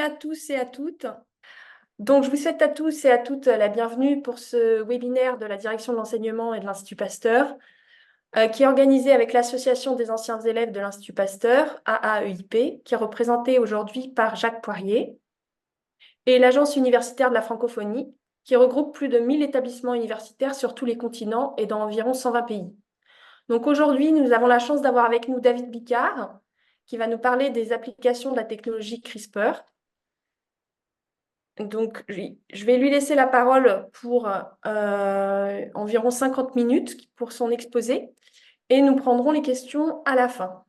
à tous et à toutes. Donc, je vous souhaite à tous et à toutes la bienvenue pour ce webinaire de la Direction de l'enseignement et de l'Institut Pasteur, qui est organisé avec l'Association des anciens élèves de l'Institut Pasteur, AAEIP, qui est représentée aujourd'hui par Jacques Poirier, et l'Agence universitaire de la francophonie, qui regroupe plus de 1000 établissements universitaires sur tous les continents et dans environ 120 pays. Donc aujourd'hui, nous avons la chance d'avoir avec nous David Bicard, qui va nous parler des applications de la technologie CRISPR. Donc, je vais lui laisser la parole pour environ 50 minutes pour son exposé et nous prendrons les questions à la fin.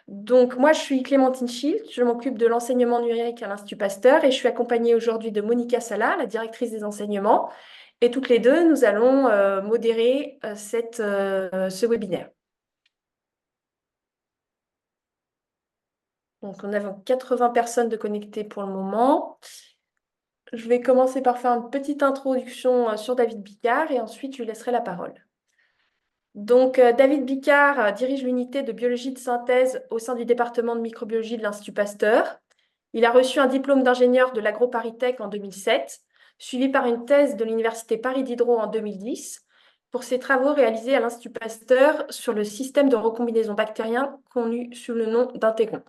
Donc, moi, je suis Clémentine Schild, je m'occupe de l'enseignement numérique à l'Institut Pasteur et je suis accompagnée aujourd'hui de Monica Sala, la directrice des enseignements. Et toutes les deux, nous allons modérer ce webinaire. Donc, on a 80 personnes de connectées pour le moment. Je vais commencer par faire une petite introduction sur David Bicard et ensuite je lui laisserai la parole. Donc, David Bicard dirige l'unité de biologie de synthèse au sein du département de microbiologie de l'Institut Pasteur. Il a reçu un diplôme d'ingénieur de l'AgroParisTech en 2007, suivi par une thèse de l'Université Paris Diderot en 2010 pour ses travaux réalisés à l'Institut Pasteur sur le système de recombinaison bactérien connu sous le nom d'intégron.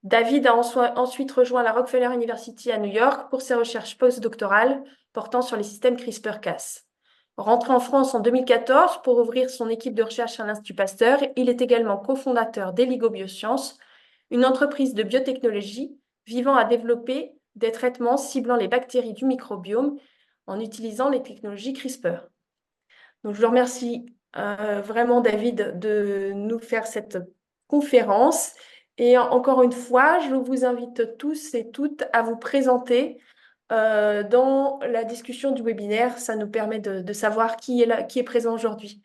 David a ensuite rejoint la Rockefeller University à New York pour ses recherches postdoctorales portant sur les systèmes CRISPR-Cas. Rentré en France en 2014 pour ouvrir son équipe de recherche à l'Institut Pasteur, il est également cofondateur d'Eligo Biosciences, une entreprise de biotechnologie visant à développer des traitements ciblant les bactéries du microbiome en utilisant les technologies CRISPR. Donc, je vous remercie vraiment, David, de nous faire cette conférence. Et encore une fois, je vous invite tous et toutes à vous présenter dans la discussion du webinaire. Ça nous permet de savoir qui est là, qui est présent aujourd'hui.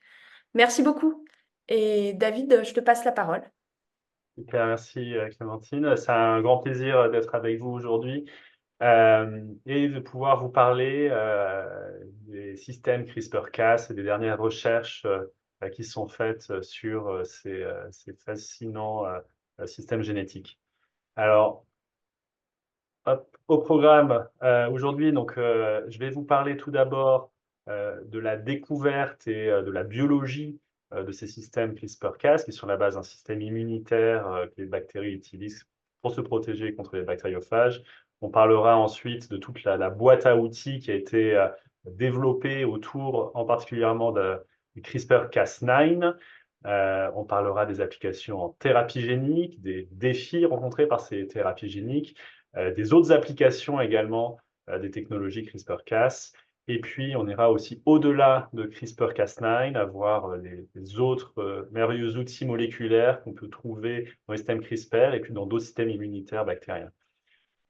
Merci beaucoup. Et David, je te passe la parole. Super, merci Clémentine. C'est un grand plaisir d'être avec vous aujourd'hui et de pouvoir vous parler des systèmes CRISPR-Cas et des dernières recherches qui sont faites sur ces fascinants systèmes génétiques. Alors, hop, au programme aujourd'hui, je vais vous parler tout d'abord de la découverte et de la biologie de ces systèmes CRISPR-Cas qui sont la base d'un système immunitaire que les bactéries utilisent pour se protéger contre les bactériophages. On parlera ensuite de toute la boîte à outils qui a été développée autour, en particulièrement du CRISPR-Cas9. On parlera des applications en thérapie génique, des défis rencontrés par ces thérapies géniques, des autres applications également des technologies CRISPR-Cas. Et puis, on ira aussi au-delà de CRISPR-Cas9, à voir les autres merveilleux outils moléculaires qu'on peut trouver dans les systèmes CRISPR et puis dans d'autres systèmes immunitaires bactériens.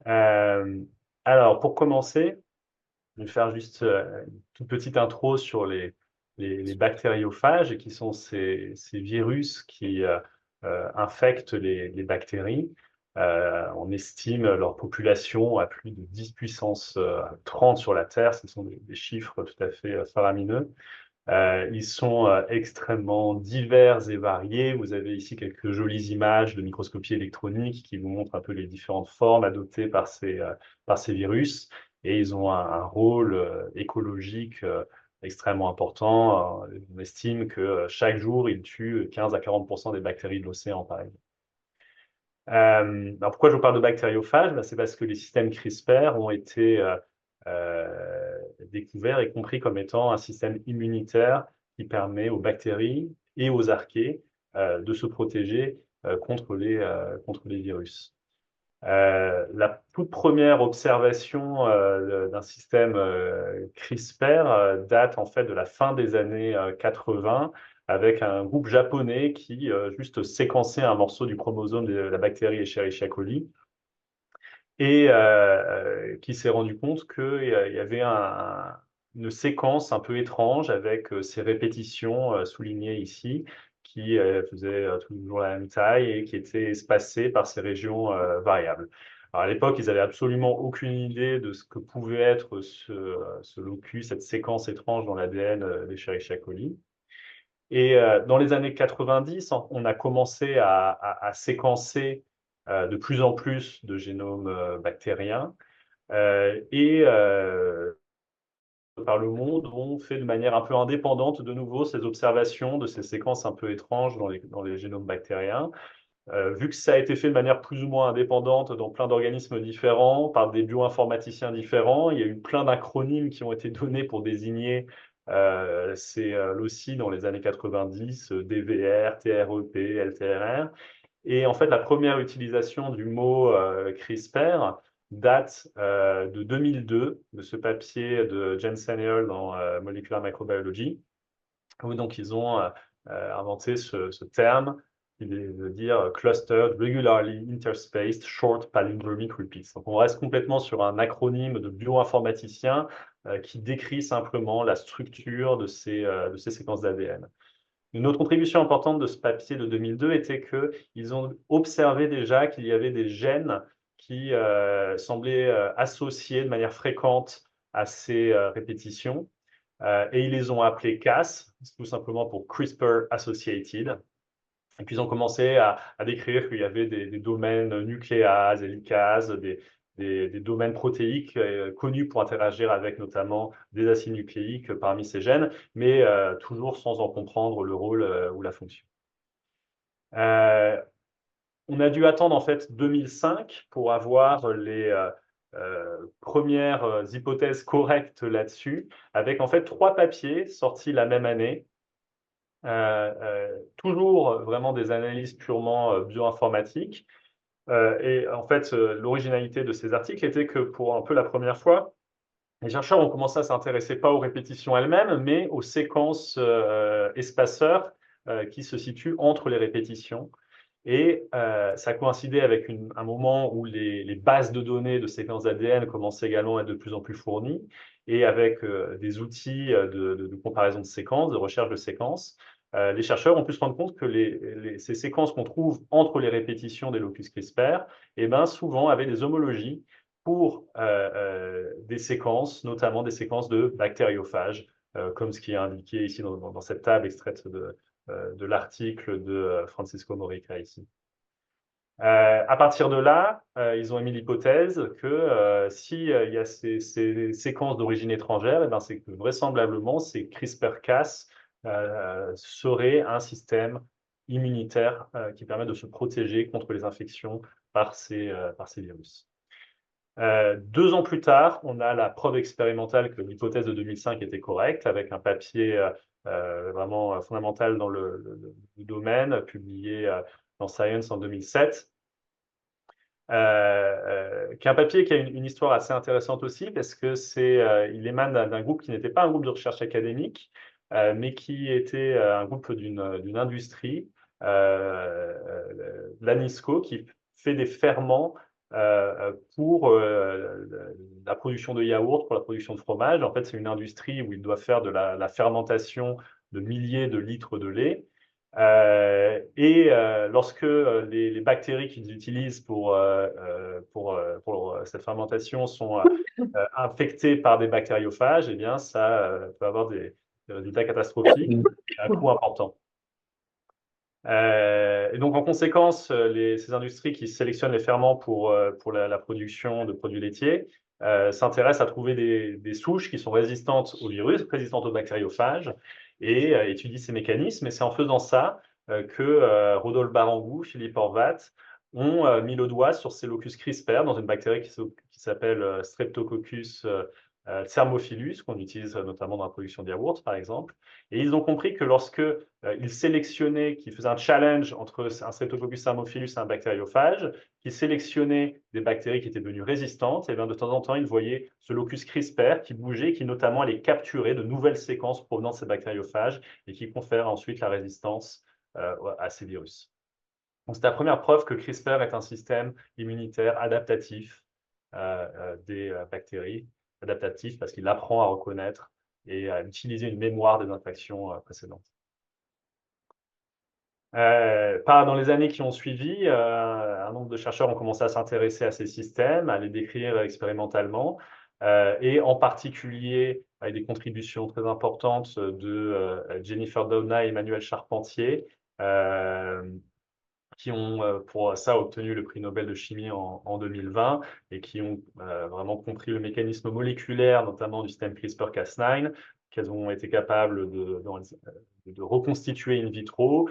Alors, pour commencer, je vais faire juste une toute petite intro sur les bactériophages, qui sont ces virus qui infectent les bactéries. On estime leur population à plus de 10 puissance 30 sur la Terre. Ce sont des chiffres tout à fait faramineux. Ils sont extrêmement divers et variés. Vous avez ici quelques jolies images de microscopie électronique qui vous montrent un peu les différentes formes adoptées par ces virus. Et ils ont un rôle écologique extrêmement important. On estime que chaque jour, ils tuent 15 à 40% des bactéries de l'océan, par exemple. Alors pourquoi je vous parle de bactériophages? C'est parce que les systèmes CRISPR ont été découverts et compris comme étant un système immunitaire qui permet aux bactéries et aux archées de se protéger contre les virus. La toute première observation d'un système CRISPR date en fait de la fin des années 80 avec un groupe japonais qui juste séquençait un morceau du chromosome de la bactérie Escherichia coli et qui s'est rendu compte qu'il y avait une séquence un peu étrange avec ces répétitions soulignées ici qui faisaient toujours la même taille et qui étaient espacées par ces régions variables. Alors, à l'époque, ils n'avaient absolument aucune idée de ce que pouvait être ce locus, cette séquence étrange dans l'ADN d'Escherichia coli. Et dans les années 90, on a commencé à séquencer de plus en plus de génomes bactériens. Par le monde ont fait de manière un peu indépendante de nouveau ces observations de ces séquences un peu étranges dans les génomes bactériens. Vu que ça a été fait de manière plus ou moins indépendante dans plein d'organismes différents, par des bioinformaticiens différents, il y a eu plein d'acronymes qui ont été donnés pour désigner ces loci dans les années 90, DVR, TREP, LTRR. Et en fait, la première utilisation du mot CRISPR date de 2002, de ce papier de Jensen et al. Dans Molecular Microbiology, où donc ils ont inventé ce terme qui veut dire Clustered Regularly Interspaced Short Palindromic Repeats. Donc on reste complètement sur un acronyme de bioinformaticien qui décrit simplement la structure de ces séquences d'ADN. Une autre contribution importante de ce papier de 2002 était qu'ils ont observé déjà qu'il y avait des gènes qui semblaient associés de manière fréquente à ces répétitions. Et ils les ont appelés Cas, tout simplement pour CRISPR Associated. Et puis ils ont commencé à décrire qu'il y avait des domaines nucléases, hélicases, des domaines protéiques connus pour interagir avec notamment des acides nucléiques parmi ces gènes, mais toujours sans en comprendre le rôle ou la fonction. On a dû attendre en fait 2005 pour avoir les premières hypothèses correctes là-dessus, avec en fait 3 papiers sortis la même année. Toujours vraiment des analyses purement bioinformatiques. Et en fait, l'originalité de ces articles était que pour un peu la première fois, les chercheurs ont commencé à s'intéresser pas aux répétitions elles-mêmes, mais aux séquences espaceurs qui se situent entre les répétitions. Et ça a coïncidé avec un moment où les bases de données de séquences ADN commençaient également à être de plus en plus fournies, et avec des outils de comparaison de séquences, de recherche de séquences, les chercheurs ont pu se rendre compte que ces séquences qu'on trouve entre les répétitions des locus CRISPR, eh ben, souvent avaient des homologies pour des séquences, notamment des séquences de bactériophages, comme ce qui est indiqué ici dans cette table extraite de l'article de Francisco Morica ici. À partir de là, ils ont émis l'hypothèse que s'il y a ces séquences d'origine étrangère, eh ben, c'est que vraisemblablement, ces CRISPR-Cas seraient un système immunitaire qui permet de se protéger contre les infections par ces virus. 2 ans plus tard, on a la preuve expérimentale que l'hypothèse de 2005 était correcte, avec un papier vraiment fondamental dans le domaine, publié dans Science en 2007, qui est un papier qui a une histoire assez intéressante aussi, parce que il émane d'un groupe qui n'était pas un groupe de recherche académique, mais qui était un groupe d'une industrie, l'ANISCO, qui fait des ferments pour la production de yaourt, pour la production de fromage. En fait, c'est une industrie où ils doivent faire de la fermentation de milliers de litres de lait. Lorsque les bactéries qu'ils utilisent pour cette fermentation sont infectées par des bactériophages, eh bien, ça peut avoir des résultats catastrophiques et un coût important. Et donc, en conséquence, ces industries qui sélectionnent les ferments pour la production de produits laitiers s'intéressent à trouver des souches qui sont résistantes au virus, résistantes aux bactériophages, et étudient ces mécanismes. Et c'est en faisant ça que Rodolphe Barangou, Philippe Horvat ont mis le doigt sur ces locus CRISPR dans une bactérie qui s'appelle Streptococcus thermophilus, qu'on utilise notamment dans la production de yaourt, par exemple. Et ils ont compris que lorsque ils sélectionnaient, qu'ils faisaient un challenge entre un Streptococcus thermophilus et un bactériophage, qu'ils sélectionnaient des bactéries qui étaient devenues résistantes, et bien de temps en temps, ils voyaient ce locus CRISPR qui bougeait, qui notamment allait capturer de nouvelles séquences provenant de ces bactériophages et qui confèrent ensuite la résistance à ces virus. Donc, c'est la première preuve que CRISPR est un système immunitaire adaptatif des bactéries, adaptatif parce qu'il apprend à reconnaître et à utiliser une mémoire des infections précédentes. Dans les années qui ont suivi, un nombre de chercheurs ont commencé à s'intéresser à ces systèmes, à les décrire expérimentalement, et en particulier avec des contributions très importantes de Jennifer Doudna et Emmanuel Charpentier, qui ont pour ça obtenu le prix Nobel de chimie en 2020 et qui ont vraiment compris le mécanisme moléculaire, notamment du système CRISPR-Cas9, qu'elles ont été capables de reconstituer in vitro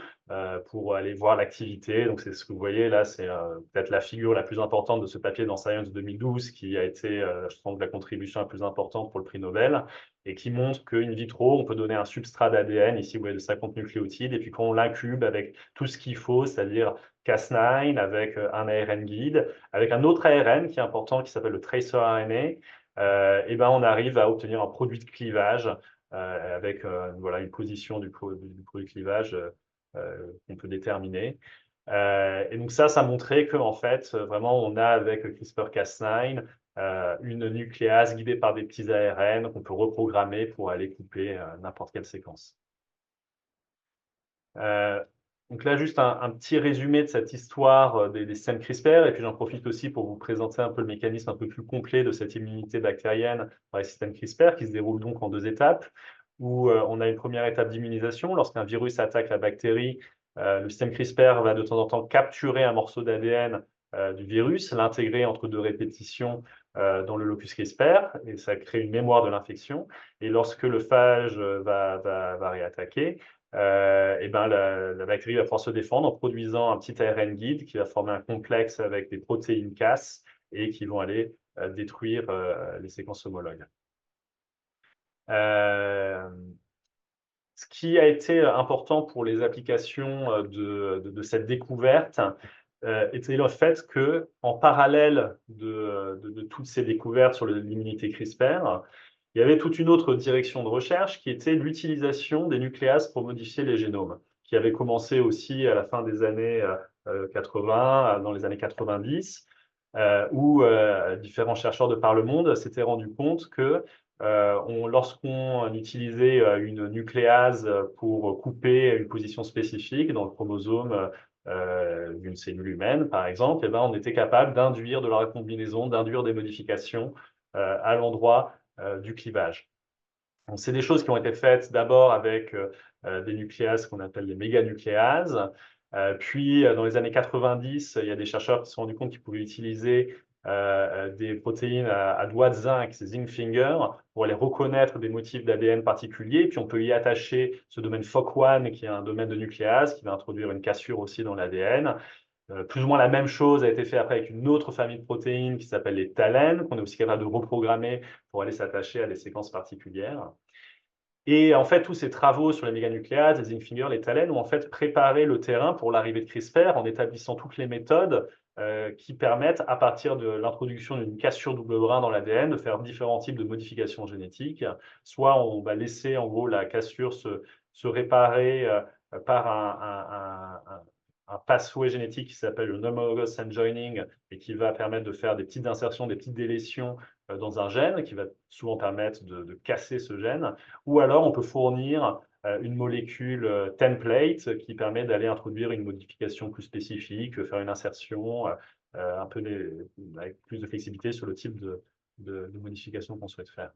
pour aller voir l'activité. Donc c'est ce que vous voyez là, c'est peut-être la figure la plus importante de ce papier dans Science 2012 qui a été, je pense, la contribution la plus importante pour le prix Nobel et qui montre qu'in vitro, on peut donner un substrat d'ADN, ici vous voyez de 50 nucléotides, et puis quand on l'incube avec tout ce qu'il faut, c'est-à-dire Cas9, avec un ARN guide, avec un autre ARN qui est important, qui s'appelle le tracer RNA, et ben on arrive à obtenir un produit de clivage avec voilà, une position du produit de clivage qu'on peut déterminer. Et donc ça montrait qu'en fait, vraiment, on a avec CRISPR-Cas9 une nucléase guidée par des petits ARN qu'on peut reprogrammer pour aller couper n'importe quelle séquence. Donc là, juste un petit résumé de cette histoire des systèmes CRISPR, et puis j'en profite aussi pour vous présenter un peu le mécanisme un peu plus complet de cette immunité bactérienne par les systèmes CRISPR, qui se déroule donc en 2 étapes, où on a une première étape d'immunisation. Lorsqu'un virus attaque la bactérie, le système CRISPR va de temps en temps capturer un morceau d'ADN du virus, l'intégrer entre 2 répétitions dans le locus CRISPR, et ça crée une mémoire de l'infection. Et lorsque le phage va réattaquer, et ben la bactérie va pouvoir se défendre en produisant un petit ARN guide qui va former un complexe avec des protéines Cas et qui vont aller détruire les séquences homologues. Ce qui a été important pour les applications de cette découverte était le fait que, en parallèle de toutes ces découvertes sur l'immunité CRISPR, il y avait toute une autre direction de recherche qui était l'utilisation des nucléases pour modifier les génomes, qui avait commencé aussi à la fin des années 80, dans les années 90, où différents chercheurs de par le monde s'étaient rendus compte que lorsqu'on utilisait une nucléase pour couper une position spécifique dans le chromosome d'une cellule humaine, par exemple, eh ben, on était capable d'induire de la recombinaison, d'induire des modifications à l'endroit du clivage. C'est des choses qui ont été faites d'abord avec des nucléases qu'on appelle les méganucléases. Puis, dans les années 90, il y a des chercheurs qui se sont rendus compte qu'ils pouvaient utiliser des protéines à doigts de zinc, ces zinc finger, pour aller reconnaître des motifs d'ADN particuliers. Puis, on peut y attacher ce domaine FOC1, qui est un domaine de nucléase, qui va introduire une cassure aussi dans l'ADN. Plus ou moins la même chose a été fait après avec une autre famille de protéines qui s'appelle les talènes, qu'on est aussi capable de reprogrammer pour aller s'attacher à des séquences particulières. Et en fait, tous ces travaux sur les méganucléases, les zinc finger, les talènes, ont en fait préparé le terrain pour l'arrivée de CRISPR en établissant toutes les méthodes qui permettent, à partir de l'introduction d'une cassure double brin dans l'ADN, de faire différents types de modifications génétiques. Soit on va laisser en gros la cassure se réparer par un pathway génétique qui s'appelle le homologous enjoining et qui va permettre de faire des petites insertions, des petites délétions dans un gène, qui va souvent permettre de casser ce gène. Ou alors, on peut fournir une molécule template qui permet d'aller introduire une modification plus spécifique, faire une insertion un peu avec plus de flexibilité sur le type de modification qu'on souhaite faire.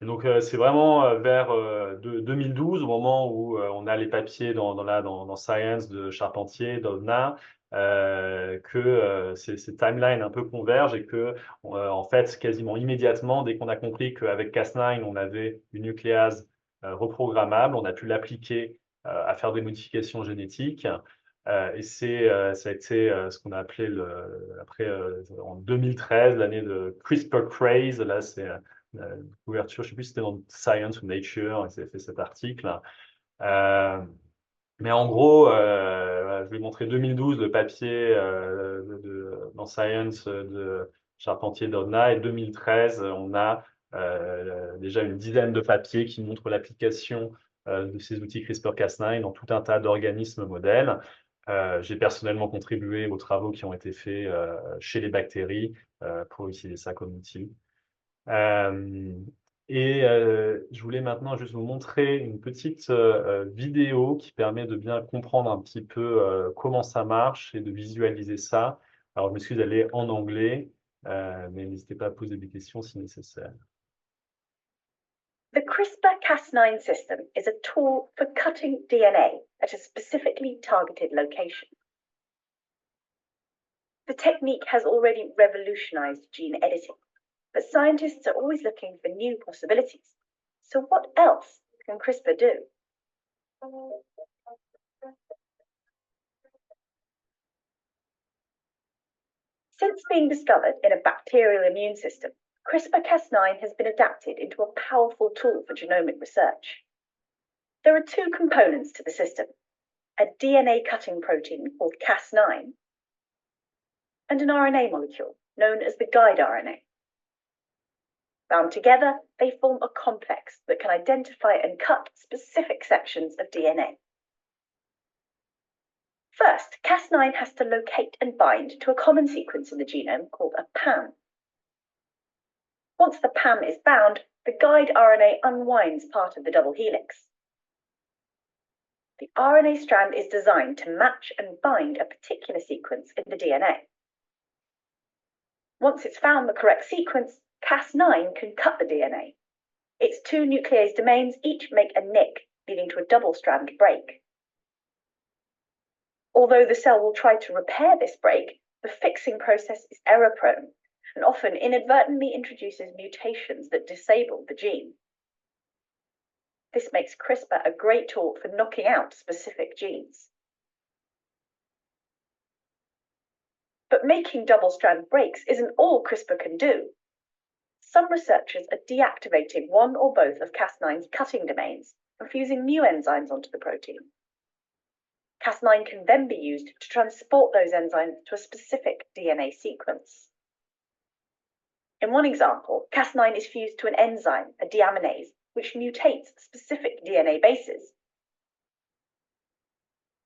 Et donc, c'est vraiment vers 2012, au moment où on a les papiers dans Science de Charpentier, d'Ovna, que ces timelines un peu convergent et que, en fait, quasiment immédiatement, dès qu'on a compris qu'avec Cas9, on avait une nucléase reprogrammable, on a pu l'appliquer à faire des modifications génétiques. Et ça a été ce qu'on a appelé après, en 2013, l'année de CRISPR craze. Là, c'est couverture, je ne sais plus si c'était dans Science ou Nature, ils avaient fait cet article. Mais en gros, je vais montrer 2012, le papier dans Science de Charpentier d'Odna, et 2013, on a déjà une dizaine de papiers qui montrent l'application de ces outils CRISPR-Cas9 dans tout un tas d'organismes modèles. J'ai personnellement contribué aux travaux qui ont été faits chez les bactéries pour utiliser ça comme outil. Je voulais maintenant juste vous montrer une petite vidéo qui permet de bien comprendre un petit peu comment ça marche et de visualiser ça. Alors, je m'excuse d'aller en anglais, mais n'hésitez pas à poser des questions si nécessaire. The CRISPR-Cas9 system is a tool for cutting DNA at a specifically targeted location. The technique has already revolutionized gene editing, but scientists are always looking for new possibilities. So what else can CRISPR do? Since being discovered in a bacterial immune system, CRISPR-Cas9 has been adapted into a powerful tool for genomic research. There are two components to the system, a DNA cutting protein called Cas9 and an RNA molecule known as the guide RNA. Bound together, they form a complex that can identify and cut specific sections of DNA. First, Cas9 has to locate and bind to a common sequence in the genome called a PAM. Once the PAM is bound, the guide RNA unwinds part of the double helix. The RNA strand is designed to match and bind a particular sequence in the DNA. Once it's found the correct sequence, Cas9 can cut the DNA. Its two nuclease domains each make a nick, leading to a double-strand break. Although the cell will try to repair this break, the fixing process is error-prone and often inadvertently introduces mutations that disable the gene. This makes CRISPR a great tool for knocking out specific genes. But making double-strand breaks isn't all CRISPR can do. Some researchers are deactivating one or both of Cas9's cutting domains and fusing new enzymes onto the protein. Cas9 can then be used to transport those enzymes to a specific DNA sequence. In one example, Cas9 is fused to an enzyme, a deaminase, which mutates specific DNA bases,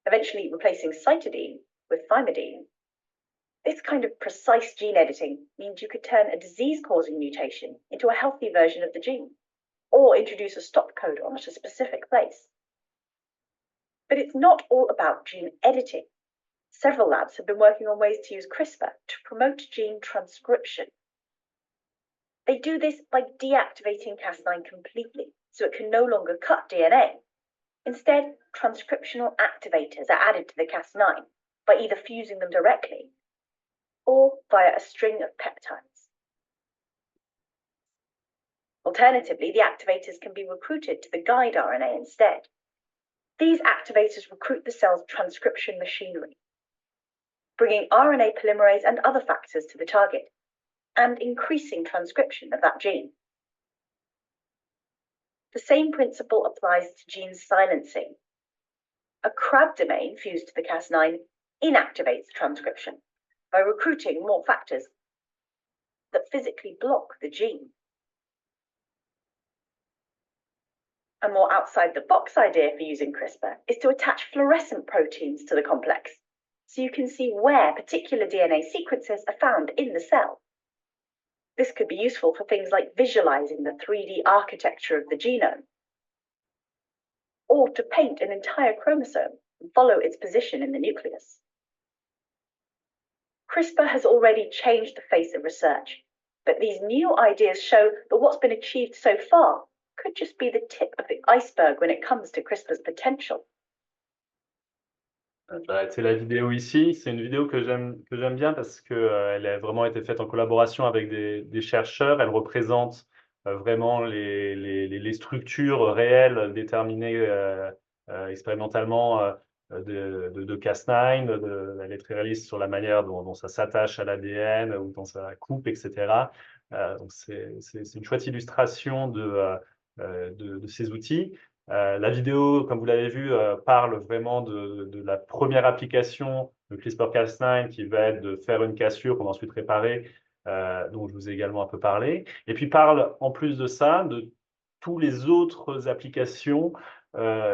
eventually replacing cytidine with thymidine. This kind of precise gene editing means you could turn a disease-causing mutation into a healthy version of the gene, or introduce a stop codon at a specific place. But it's not all about gene editing. Several labs have been working on ways to use CRISPR to promote gene transcription. They do this by deactivating Cas9 completely, so it can no longer cut DNA. Instead, transcriptional activators are added to the Cas9 by either fusing them directly or via a string of peptides. Alternatively, the activators can be recruited to the guide RNA instead. These activators recruit the cell's transcription machinery, bringing RNA polymerase and other factors to the target, and increasing transcription of that gene. The same principle applies to gene silencing. A CRAB domain fused to the Cas9 inactivates transcription by recruiting more factors that physically block the gene. A more outside-the-box idea for using CRISPR is to attach fluorescent proteins to the complex, so you can see where particular DNA sequences are found in the cell. This could be useful for things like visualizing the 3D architecture of the genome, or to paint an entire chromosome and follow its position in the nucleus. CRISPR has already changed the face of research, but these new ideas show that what's been achieved so far could just be the tip of the iceberg when it comes to CRISPR's potential. Je vais arrêter la vidéo ici. C'est une vidéo que j'aime bien parce que elle a vraiment été faite en collaboration avec des chercheurs. Elle représente vraiment les structures réelles déterminées expérimentalement de Cas9. Elle est très réaliste sur la manière dont ça s'attache à l'ADN ou dont ça coupe, etc. Donc c'est une chouette illustration de ces outils. La vidéo, comme vous l'avez vu, parle vraiment de la première application de CRISPR-Cas9 qui va être de faire une cassure qu'on va ensuite réparer, dont je vous ai également un peu parlé. Et puis parle en plus de ça de toutes les autres applications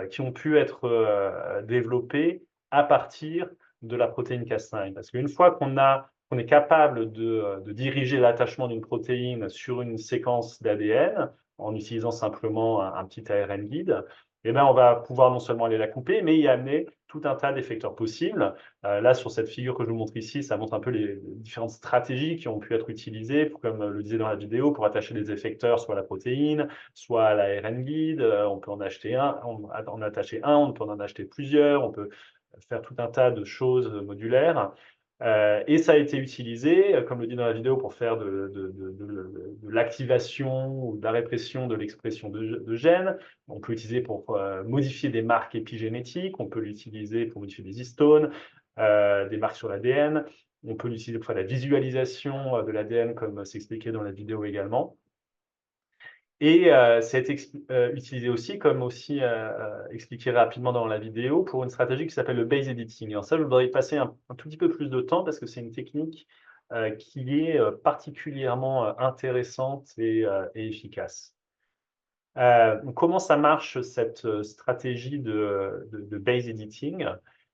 qui ont pu être développées à partir de la protéine Cas9. Parce qu'une fois qu'on est capable de diriger l'attachement d'une protéine sur une séquence d'ADN, en utilisant simplement un petit ARN guide, eh ben, on va pouvoir non seulement aller la couper, mais y amener tout un tas d'effecteurs possibles. Là, sur cette figure que je vous montre ici, ça montre un peu les différentes stratégies qui ont pu être utilisées, comme le disait dans la vidéo, pour attacher des effecteurs soit à la protéine, soit à l'ARN guide. On peut en acheter on peut en acheter plusieurs, on peut faire tout un tas de choses modulaires. Et ça a été utilisé, comme le dit dans la vidéo, pour faire de l'activation ou de la répression de l'expression de gènes. On peut l'utiliser pour modifier des marques épigénétiques, on peut l'utiliser pour modifier des histones, des marques sur l'ADN. On peut l'utiliser pour faire la visualisation de l'ADN, comme c'est expliqué dans la vidéo également. Et ça a été utilisé aussi, comme aussi expliqué rapidement dans la vidéo, pour une stratégie qui s'appelle le base editing. Alors ça, je voudrais y passer un tout petit peu plus de temps parce que c'est une technique qui est particulièrement intéressante et efficace. Comment ça marche cette stratégie de base editing?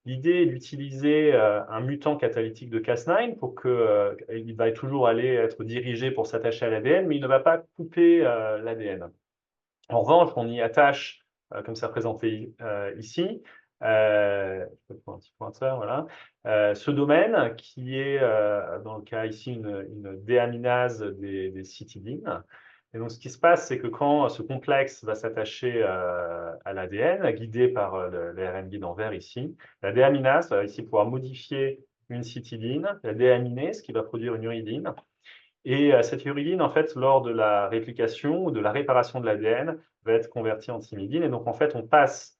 L'idée est d'utiliser un mutant catalytique de Cas9 pour qu'il va toujours aller être dirigé pour s'attacher à l'ADN, mais il ne va pas couper l'ADN. En revanche, on y attache, comme c'est représenté ici, je peux prendre un petit pointeur, voilà, ce domaine qui est, dans le cas ici, une déaminase des cytidines. Et donc, ce qui se passe, c'est que quand ce complexe va s'attacher à l'ADN, guidé par l'ARN guide en vert ici, la déaminase va ici pouvoir modifier une cytidine, la déaminer, ce qui va produire une uridine. Et cette uridine, en fait, lors de la réplication ou de la réparation de l'ADN, va être convertie en thymidine. Et donc, en fait, on passe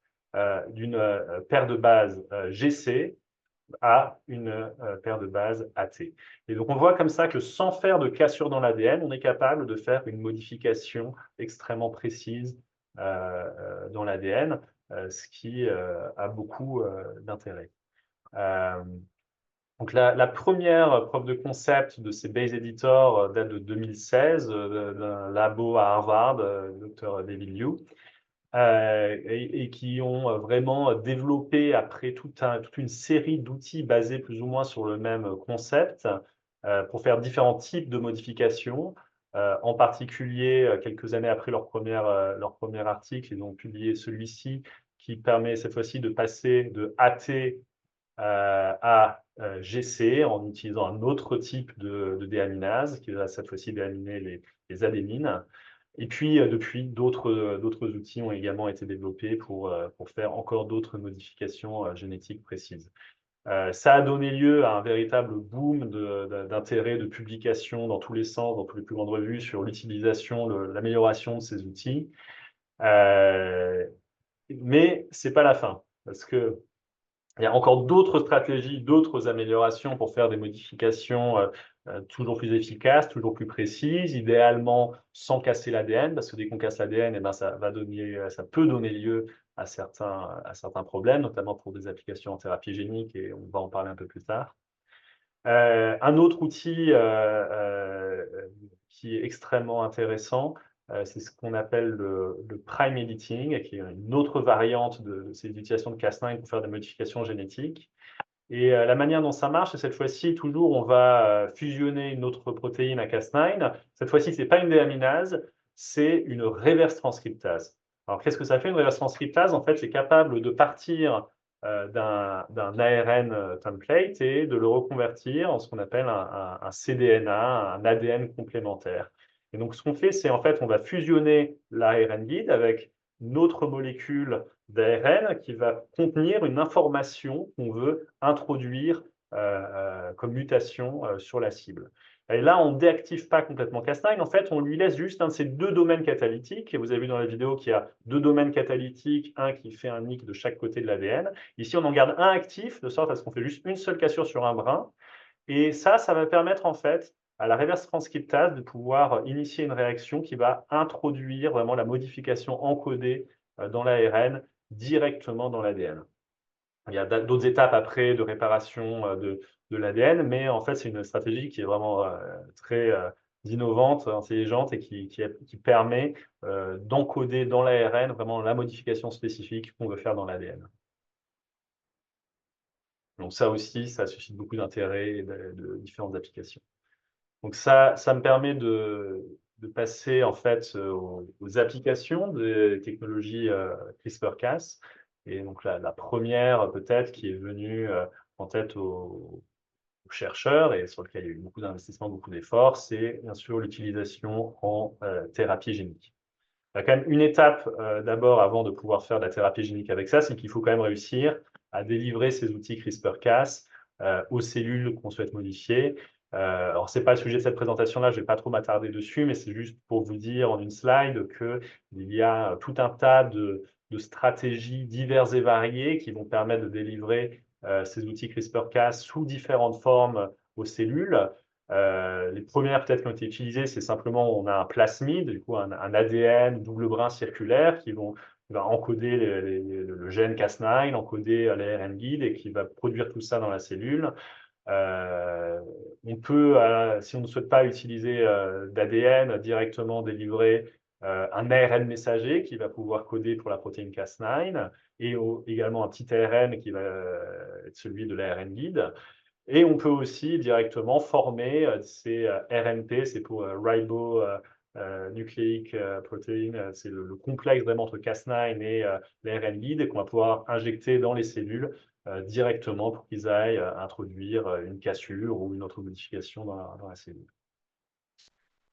d'une paire de bases GC à une paire de bases AT. Et donc, on voit comme ça que sans faire de cassure dans l'ADN, on est capable de faire une modification extrêmement précise dans l'ADN, ce qui a beaucoup d'intérêt. Donc, la première preuve de concept de ces base editors date de 2016 d'un labo à Harvard, Dr. David Liu, et qui ont vraiment développé après toute une série d'outils basés plus ou moins sur le même concept pour faire différents types de modifications. En particulier, quelques années après leur premier article, ils ont publié celui-ci qui permet cette fois-ci de passer de AT à GC en utilisant un autre type de déaminase qui va cette fois-ci déaminer les adénines. Et puis, depuis, d'autres outils ont également été développés pour faire encore d'autres modifications génétiques précises. Ça a donné lieu à un véritable boom d'intérêt, de publications dans tous les sens, dans toutes les plus grandes revues sur l'utilisation, l'amélioration de ces outils. Mais ce n'est pas la fin, parce que il y a encore d'autres stratégies, d'autres améliorations pour faire des modifications toujours plus efficaces, toujours plus précises, idéalement sans casser l'ADN, parce que dès qu'on casse l'ADN, eh ben, ça peut donner lieu à certains problèmes, notamment pour des applications en thérapie génique, et on va en parler un peu plus tard. Un autre outil qui est extrêmement intéressant, c'est ce qu'on appelle le prime editing, qui est une autre variante de ces utilisations de Cas9 pour faire des modifications génétiques. Et la manière dont ça marche, c'est cette fois-ci, toujours, on va fusionner une autre protéine à Cas9. Cette fois-ci, ce n'est pas une déaminase, c'est une reverse transcriptase. Alors, qu'est-ce que ça fait, une reverse transcriptase? En fait, c'est capable de partir d'un ARN template et de le reconvertir en ce qu'on appelle un cDNA, un ADN complémentaire. Et donc, ce qu'on fait, c'est en fait, on va fusionner l'ARN guide avec une autre molécule d'ARN qui va contenir une information qu'on veut introduire comme mutation sur la cible. Et là, on ne déactive pas complètement Cas9. En fait, on lui laisse juste un de ces deux domaines catalytiques. Et vous avez vu dans la vidéo qu'il y a deux domaines catalytiques, un qui fait un nick de chaque côté de l'ADN. Ici, on en garde un actif, de sorte à ce qu'on fait juste une seule cassure sur un brin. Et ça va permettre en fait à la reverse transcriptase de pouvoir initier une réaction qui va introduire vraiment la modification encodée dans l'ARN directement dans l'ADN. Il y a d'autres étapes après de réparation de l'ADN, mais en fait, c'est une stratégie qui est vraiment très innovante, intelligente et qui permet d'encoder dans l'ARN vraiment la modification spécifique qu'on veut faire dans l'ADN. Donc ça aussi, ça suscite beaucoup d'intérêt et de différentes applications. Donc ça me permet de passer en fait aux applications des technologies CRISPR-Cas. Et donc la première peut-être qui est venue en tête aux chercheurs et sur lequel il y a eu beaucoup d'investissements, beaucoup d'efforts, c'est bien sûr l'utilisation en thérapie génique. Il y a quand même une étape d'abord avant de pouvoir faire de la thérapie génique avec ça, c'est qu'il faut quand même réussir à délivrer ces outils CRISPR-Cas aux cellules qu'on souhaite modifier. Alors, ce n'est pas le sujet de cette présentation-là, je ne vais pas trop m'attarder dessus, mais c'est juste pour vous dire en une slide qu'il y a tout un tas de stratégies diverses et variées qui vont permettre de délivrer ces outils CRISPR-Cas sous différentes formes aux cellules. Les premières peut-être qui ont été utilisées, c'est simplement on a un plasmide, du coup un ADN double brin circulaire qui va encoder le gène Cas9, encoder l'ARN guide et qui va produire tout ça dans la cellule. On peut, si on ne souhaite pas utiliser d'ADN, directement délivrer un ARN messager qui va pouvoir coder pour la protéine Cas9 et également un petit ARN qui va être celui de l'ARN guide. Et on peut aussi directement former ces RNP, c'est pour ribonucleic protein, c'est le complexe vraiment entre Cas9 et l'ARN guide et qu'on va pouvoir injecter dans les cellules directement pour qu'ils aillent introduire une cassure ou une autre modification dans la cellule.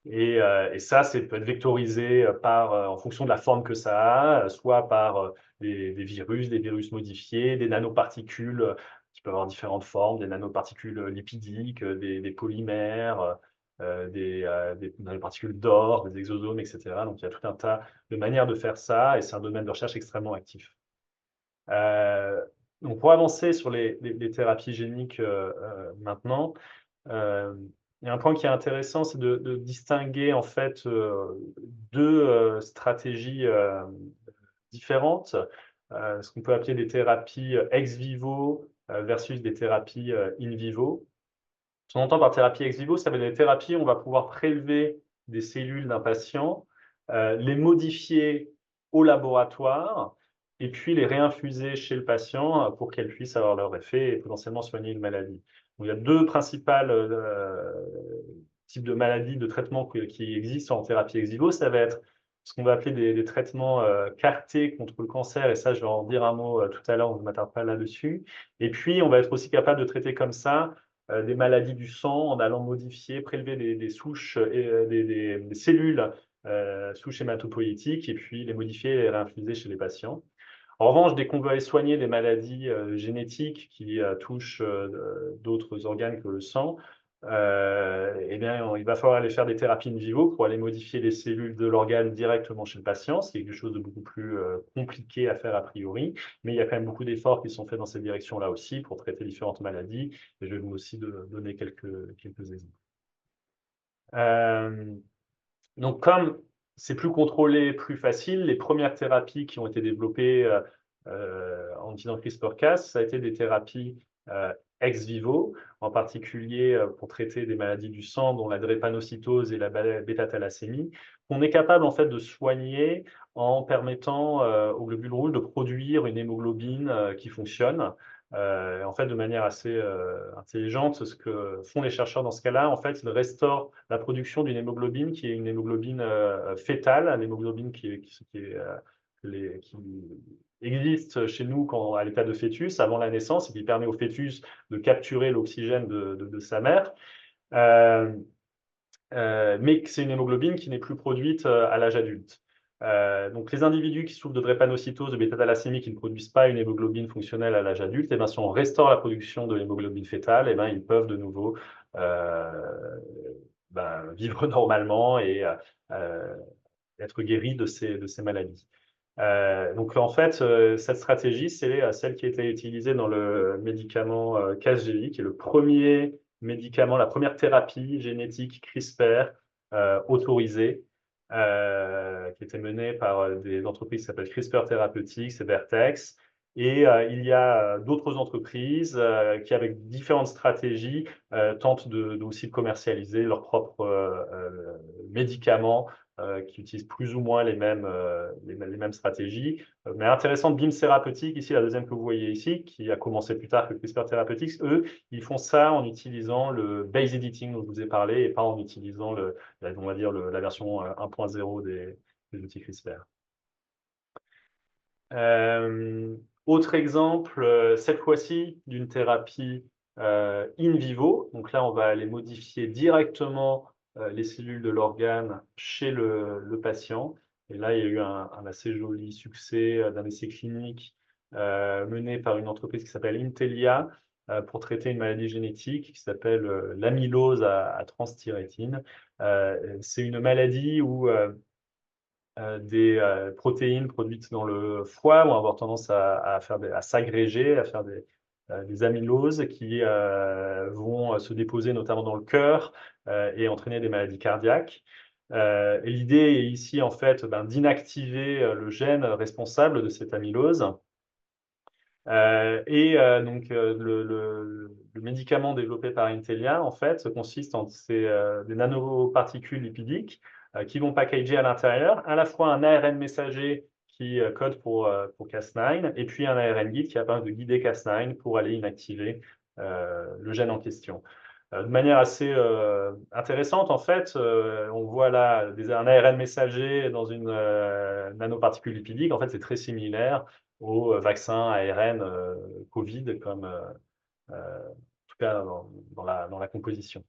Et ça, peut être vectorisé en fonction de la forme que ça a, soit par des virus modifiés, des nanoparticules qui peuvent avoir différentes formes, des nanoparticules lipidiques, des polymères, des nanoparticules d'or, des exosomes, etc. Donc, il y a tout un tas de manières de faire ça, et c'est un domaine de recherche extrêmement actif. Donc, pour avancer sur les thérapies géniques maintenant, il y a un point qui est intéressant, c'est de distinguer en fait deux stratégies différentes, ce qu'on peut appeler des thérapies ex vivo versus des thérapies in vivo. Ce qu'on entend par thérapie ex vivo, ça veut dire des thérapies où on va pouvoir prélever des cellules d'un patient, les modifier au laboratoire et puis les réinfuser chez le patient pour qu'elles puissent avoir leur effet et potentiellement soigner une maladie. Donc, il y a deux principales types de maladies, de traitements qui existent en thérapie ex vivo. Ça va être ce qu'on va appeler des traitements CAR-T contre le cancer, et ça, je vais en dire un mot tout à l'heure, on ne m'attarde pas là-dessus. Et puis, on va être aussi capable de traiter comme ça des maladies du sang en allant modifier, prélever des souches, des cellules souches hématopoïétiques, et puis les modifier et les réinfuser chez les patients. En revanche, dès qu'on veut aller soigner des maladies génétiques qui touchent d'autres organes que le sang, eh bien, il va falloir aller faire des thérapies in vivo pour aller modifier les cellules de l'organe directement chez le patient, ce qui est quelque chose de beaucoup plus compliqué à faire a priori, mais il y a quand même beaucoup d'efforts qui sont faits dans cette direction-là aussi pour traiter différentes maladies, et je vais vous aussi donner quelques exemples. Donc, comme c'est plus contrôlé, plus facile, les premières thérapies qui ont été développées en utilisant CRISPR-Cas, ça a été des thérapies ex vivo, en particulier pour traiter des maladies du sang, dont la drépanocytose et la bêta-thalassémie, qu'on est capable en fait de soigner en permettant aux globules rouges de produire une hémoglobine qui fonctionne. En fait, de manière assez intelligente, ce que font les chercheurs dans ce cas-là, en fait, ils restaurent la production d'une hémoglobine qui est une hémoglobine fétale, l'hémoglobine qui existe chez nous à l'état de fœtus, avant la naissance, et qui permet au fœtus de capturer l'oxygène de sa mère. Mais c'est une hémoglobine qui n'est plus produite à l'âge adulte. Donc, les individus qui souffrent de drépanocytose, de bêta-thalassémie, qui ne produisent pas une hémoglobine fonctionnelle à l'âge adulte, eh bien, si on restaure la production de l'hémoglobine fétale, eh bien, ils peuvent de nouveau vivre normalement et être guéris de ces maladies. Donc, en fait, cette stratégie, c'est celle qui a été utilisée dans le médicament Casgevy, qui est le premier médicament, la première thérapie génétique CRISPR autorisée, qui était menée par des entreprises qui s'appellent CRISPR Therapeutics et Vertex. Et il y a d'autres entreprises qui, avec différentes stratégies, tentent aussi de commercialiser leurs propres médicaments qui utilisent plus ou moins les mêmes stratégies. Mais intéressant, BIM Therapeutics, ici la deuxième que vous voyez ici, qui a commencé plus tard que CRISPR Therapeutics, eux, ils font ça en utilisant le base editing dont je vous ai parlé et pas en utilisant, on va dire, la version 1.0 des outils CRISPR. Autre exemple, cette fois-ci, d'une thérapie in vivo. Donc là, on va aller modifier directement les cellules de l'organe chez le patient. Et là, il y a eu un assez joli succès d'un essai clinique mené par une entreprise qui s'appelle Intellia, pour traiter une maladie génétique qui s'appelle l'amylose à transthyrétine. C'est une maladie où des protéines produites dans le foie vont avoir tendance à s'agréger, à faire des amyloses qui vont se déposer notamment dans le cœur et entraîner des maladies cardiaques. Et l'idée est ici en fait d'inactiver le gène responsable de cette amylose. Donc le médicament développé par Intellia en fait consiste en des nanoparticules lipidiques qui vont packager à l'intérieur à la fois un ARN messager qui code pour Cas9 et puis un ARN guide qui va permettre de guider Cas9 pour aller inactiver le gène en question. De manière assez intéressante, en fait, on voit là un ARN messager dans une nanoparticule lipidique. En fait, c'est très similaire au vaccin ARN Covid, comme en tout cas dans la composition.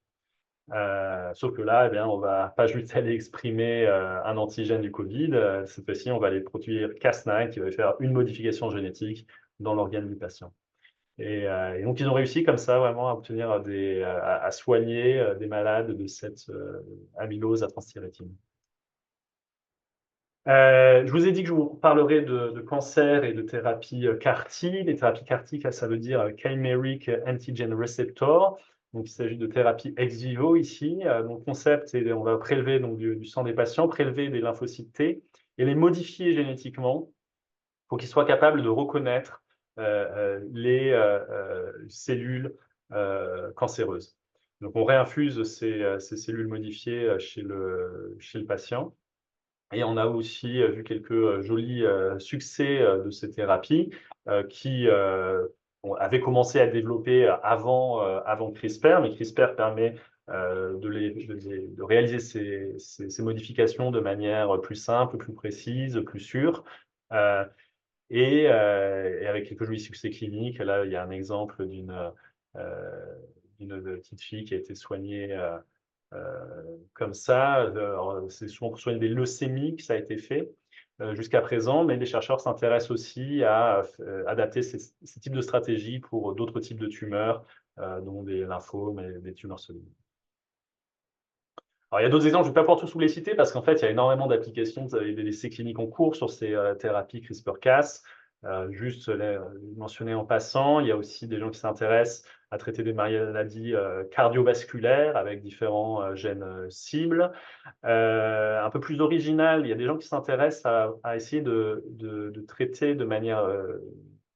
Sauf que là, eh bien, on va pas juste aller exprimer un antigène du Covid. Cette fois-ci, on va aller produire Cas9 qui va faire une modification génétique dans l'organe du patient. Et donc, ils ont réussi comme ça vraiment à obtenir à soigner des malades de cette amylose à transthyrétine. Je vous ai dit que je vous parlerai de cancer et de thérapie CAR-T. Les thérapies CAR-T, ça veut dire Chimeric Antigen Receptor. Donc, il s'agit de thérapie ex vivo ici. Donc, le concept, c'est on va prélever donc, du sang des patients, prélever des lymphocytes T et les modifier génétiquement pour qu'ils soient capables de reconnaître les cellules cancéreuses. Donc, on réinfuse ces cellules modifiées chez le patient. Et on a aussi vu quelques jolis succès de ces thérapies qui avaient commencé à développer avant CRISPR, mais CRISPR permet de réaliser ces modifications de manière plus simple, plus précise, plus sûre. Et avec quelques jolis succès cliniques, là, il y a un exemple d'une petite fille qui a été soignée comme ça. C'est souvent pour soigner des leucémies que ça a été fait jusqu'à présent, mais les chercheurs s'intéressent aussi à adapter ces types de stratégies pour d'autres types de tumeurs, dont des lymphomes et des tumeurs solides. Alors, il y a d'autres exemples, je ne vais pas pouvoir tous vous les citer parce qu'en fait, il y a énormément d'applications, vous avez des essais cliniques en cours sur ces thérapies CRISPR-Cas. Juste mentionner en passant, il y a aussi des gens qui s'intéressent à traiter des maladies cardiovasculaires avec différents gènes cibles. Un peu plus original, il y a des gens qui s'intéressent à essayer de traiter de manière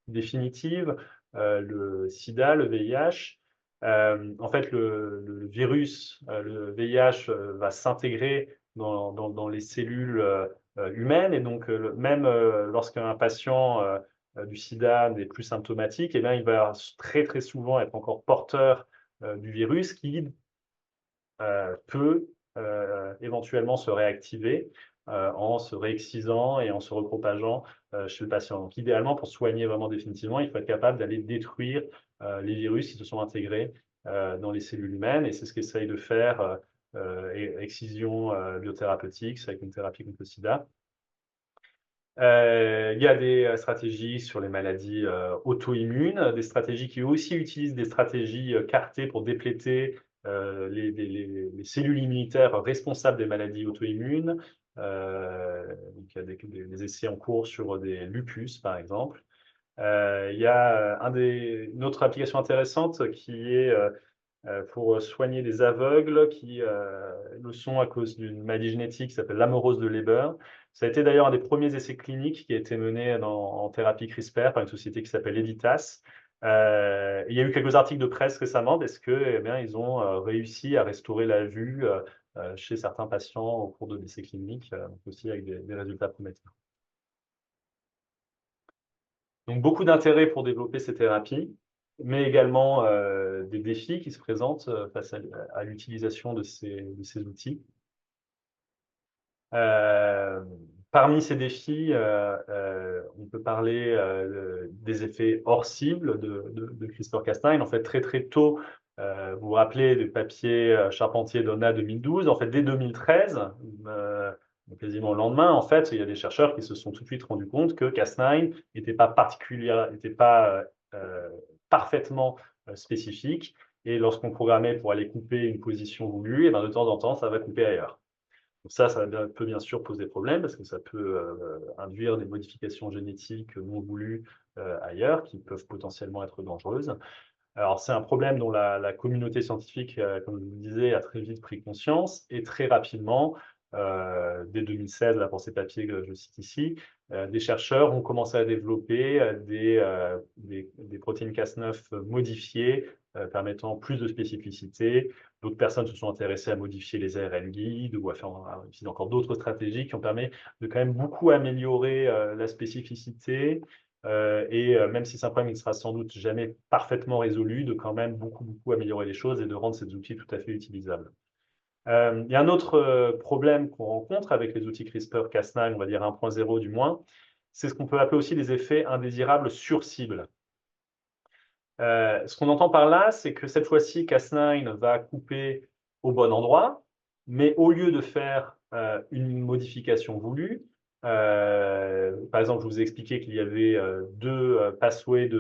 définitive le sida, le VIH. En fait, le virus, le VIH, va s'intégrer dans les cellules humaines. Et donc, même lorsqu'un patient du sida n'est plus symptomatique, eh bien, il va très, très souvent être encore porteur du virus qui peut éventuellement se réactiver en se réexcisant et en se repropageant chez le patient. Donc, idéalement, pour soigner vraiment définitivement, il faut être capable d'aller détruire les virus qui se sont intégrés dans les cellules humaines. Et c'est ce qu'essaye de faire excision biothérapeutique, c'est avec une thérapie contre le sida. Il y a des stratégies sur les maladies auto-immunes, des stratégies qui aussi utilisent des stratégies CAR-T pour dépléter les cellules immunitaires responsables des maladies auto-immunes. Donc, il y a des essais en cours sur des lupus, par exemple. Il y a une autre application intéressante qui est pour soigner des aveugles qui le sont à cause d'une maladie génétique qui s'appelle l'amorose de Leber. Ça a été d'ailleurs un des premiers essais cliniques qui a été mené en thérapie CRISPR par une société qui s'appelle Editas. Il y a eu quelques articles de presse récemment parce que, eh bien, ils ont réussi à restaurer la vue chez certains patients au cours de l'essai clinique, aussi avec des résultats prometteurs. Donc, beaucoup d'intérêt pour développer ces thérapies, mais également des défis qui se présentent face à l'utilisation de ces outils. Parmi ces défis, on peut parler des effets hors cible de CRISPR-Cas9. En fait, très très tôt, vous vous rappelez du papier Charpentier-Donat 2012. En fait, dès 2013, quasiment au lendemain, en fait, il y a des chercheurs qui se sont tout de suite rendus compte que Cas9 n'était pas parfaitement spécifiques. Et lorsqu'on programmait pour aller couper une position voulue, et ben, de temps en temps, ça va couper ailleurs. Donc ça peut bien sûr poser problème parce que ça peut induire des modifications génétiques non voulues ailleurs qui peuvent potentiellement être dangereuses. Alors, c'est un problème dont la communauté scientifique, comme je vous le disais, a très vite pris conscience et très rapidement, dès 2016, là, pour ces papiers que je cite ici, des chercheurs ont commencé à développer des protéines Cas9 modifiées, permettant plus de spécificité. D'autres personnes se sont intéressées à modifier les ARN guides ou à utiliser encore d'autres stratégies qui ont permis de quand même beaucoup améliorer la spécificité même si c'est un problème qui ne sera sans doute jamais parfaitement résolu, de quand même beaucoup améliorer les choses et de rendre ces outils tout à fait utilisables. Il y a un autre problème qu'on rencontre avec les outils CRISPR-Cas9, on va dire 1.0 du moins, c'est ce qu'on peut appeler aussi les effets indésirables sur cible. Ce qu'on entend par là, c'est que cette fois-ci, Cas9 va couper au bon endroit, mais au lieu de faire une modification voulue, par exemple, je vous ai expliqué qu'il y avait deux pathways de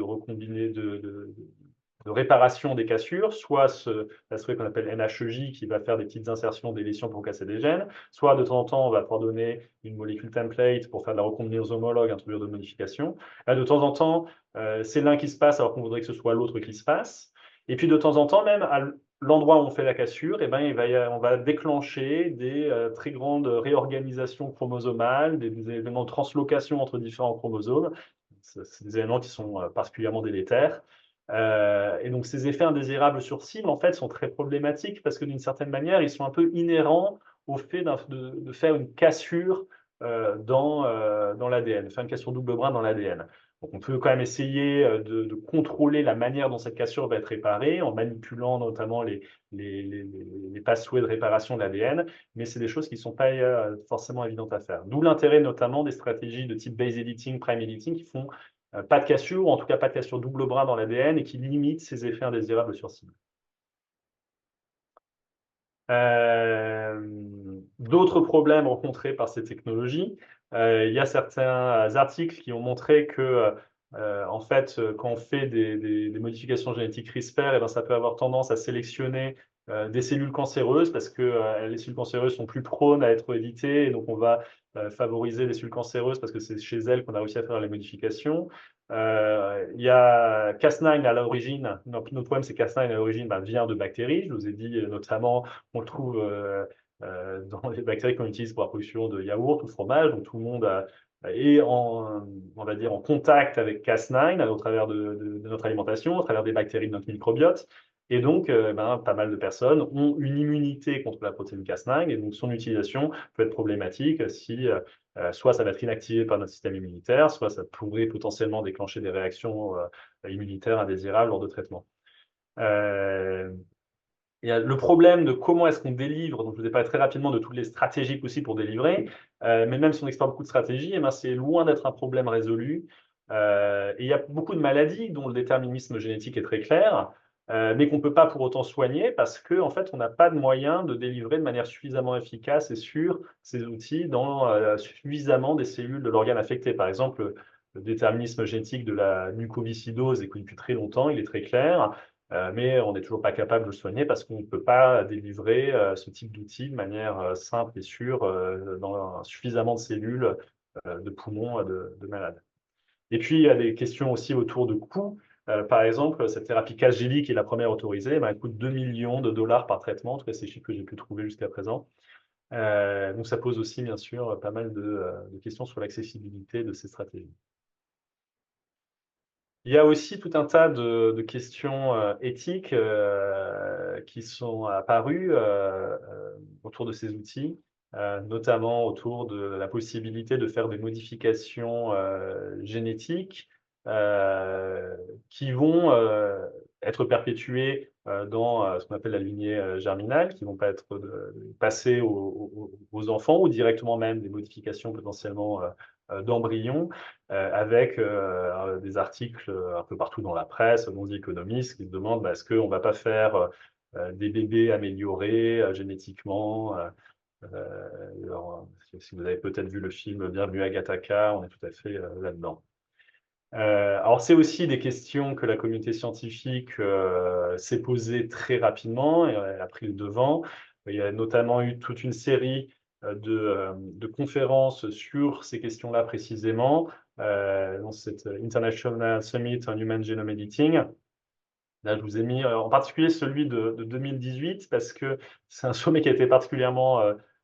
réparation des cassures, soit ce pathway qu'on appelle NHEJ qui va faire des petites insertions, des lésions pour casser des gènes, soit de temps en temps, on va pouvoir donner une molécule template pour faire de la recombinaison homologue, introduire de modifications. Là, de temps en temps, c'est l'un qui se passe alors qu'on voudrait que ce soit l'autre qui se passe. Et puis de temps en temps, même à l'endroit où on fait la cassure, eh ben, on va déclencher des très grandes réorganisations chromosomales, des éléments de translocation entre différents chromosomes. C'est des éléments qui sont particulièrement délétères. Et donc ces effets indésirables sur cible, en fait, sont très problématiques parce que d'une certaine manière, ils sont un peu inhérents au fait de faire une cassure dans l'ADN, faire une cassure double brin dans l'ADN. Donc on peut quand même essayer de contrôler la manière dont cette cassure va être réparée en manipulant notamment les pathways de réparation de l'ADN, mais c'est des choses qui ne sont pas forcément évidentes à faire. D'où l'intérêt notamment des stratégies de type base editing, prime editing qui font pas de cassure, ou en tout cas pas de cassure double brin dans l'ADN et qui limitent ces effets indésirables sur cible. D'autres problèmes rencontrés par ces technologies, il y a certains articles qui ont montré que, en fait, quand on fait des modifications génétiques CRISPR, eh ben, ça peut avoir tendance à sélectionner des cellules cancéreuses parce que les cellules cancéreuses sont plus prônes à être évitées et donc on va favoriser les cellules cancéreuses parce que c'est chez elles qu'on a réussi à faire les modifications. Il y a Cas9 à l'origine, notre problème c'est Cas9 à l'origine vient de bactéries, je vous ai dit notamment on le trouve dans les bactéries qu'on utilise pour la production de yaourt ou de fromage, donc tout le monde est on va dire, en contact avec Cas9 au travers de notre alimentation, au travers des bactéries de notre microbiote. Et donc, pas mal de personnes ont une immunité contre la protéine Cas9, et donc son utilisation peut être problématique si soit ça va être inactivé par notre système immunitaire, soit ça pourrait potentiellement déclencher des réactions immunitaires indésirables lors de traitements. Il y a le problème de comment est-ce qu'on délivre, donc je vous ai parlé très rapidement de toutes les stratégies possibles pour délivrer, mais même si on explore beaucoup de stratégies, eh ben, c'est loin d'être un problème résolu. Et il y a beaucoup de maladies dont le déterminisme génétique est très clair, mais qu'on ne peut pas pour autant soigner parce qu'en en fait, on n'a pas de moyen de délivrer de manière suffisamment efficace et sûre ces outils dans suffisamment des cellules de l'organe affecté. Par exemple, le déterminisme génétique de la mucoviscidose est connu depuis très longtemps, il est très clair. Mais on n'est toujours pas capable de le soigner parce qu'on ne peut pas délivrer ce type d'outils de manière simple et sûre dans suffisamment de cellules de poumons de malades. Et puis, il y a des questions aussi autour de coûts. Par exemple, cette thérapie Casgevy, qui est la première autorisée, elle coûte 2 millions de dollars par traitement, en tout cas c'est les chiffres que j'ai pu trouver jusqu'à présent. Donc ça pose aussi, bien sûr, pas mal de questions sur l'accessibilité de ces stratégies. Il y a aussi tout un tas de questions éthiques qui sont apparues autour de ces outils, notamment autour de la possibilité de faire des modifications génétiques qui vont être perpétuées dans ce qu'on appelle la lignée germinale, qui vont pas être passées aux enfants ou directement même des modifications potentiellement d'embryons avec des articles un peu partout dans la presse, dont The Economist, qui se demandent est-ce qu'on ne va pas faire des bébés améliorés génétiquement alors, si vous avez peut-être vu le film Bienvenue à Gattaca, on est tout à fait là-dedans. Alors, c'est aussi des questions que la communauté scientifique s'est posée très rapidement et elle a pris le devant. Il y a notamment eu toute une série de conférences sur ces questions-là précisément, dans cette International Summit on Human Genome Editing. Là, je vous ai mis en particulier celui de 2018 parce que c'est un sommet qui a été particulièrement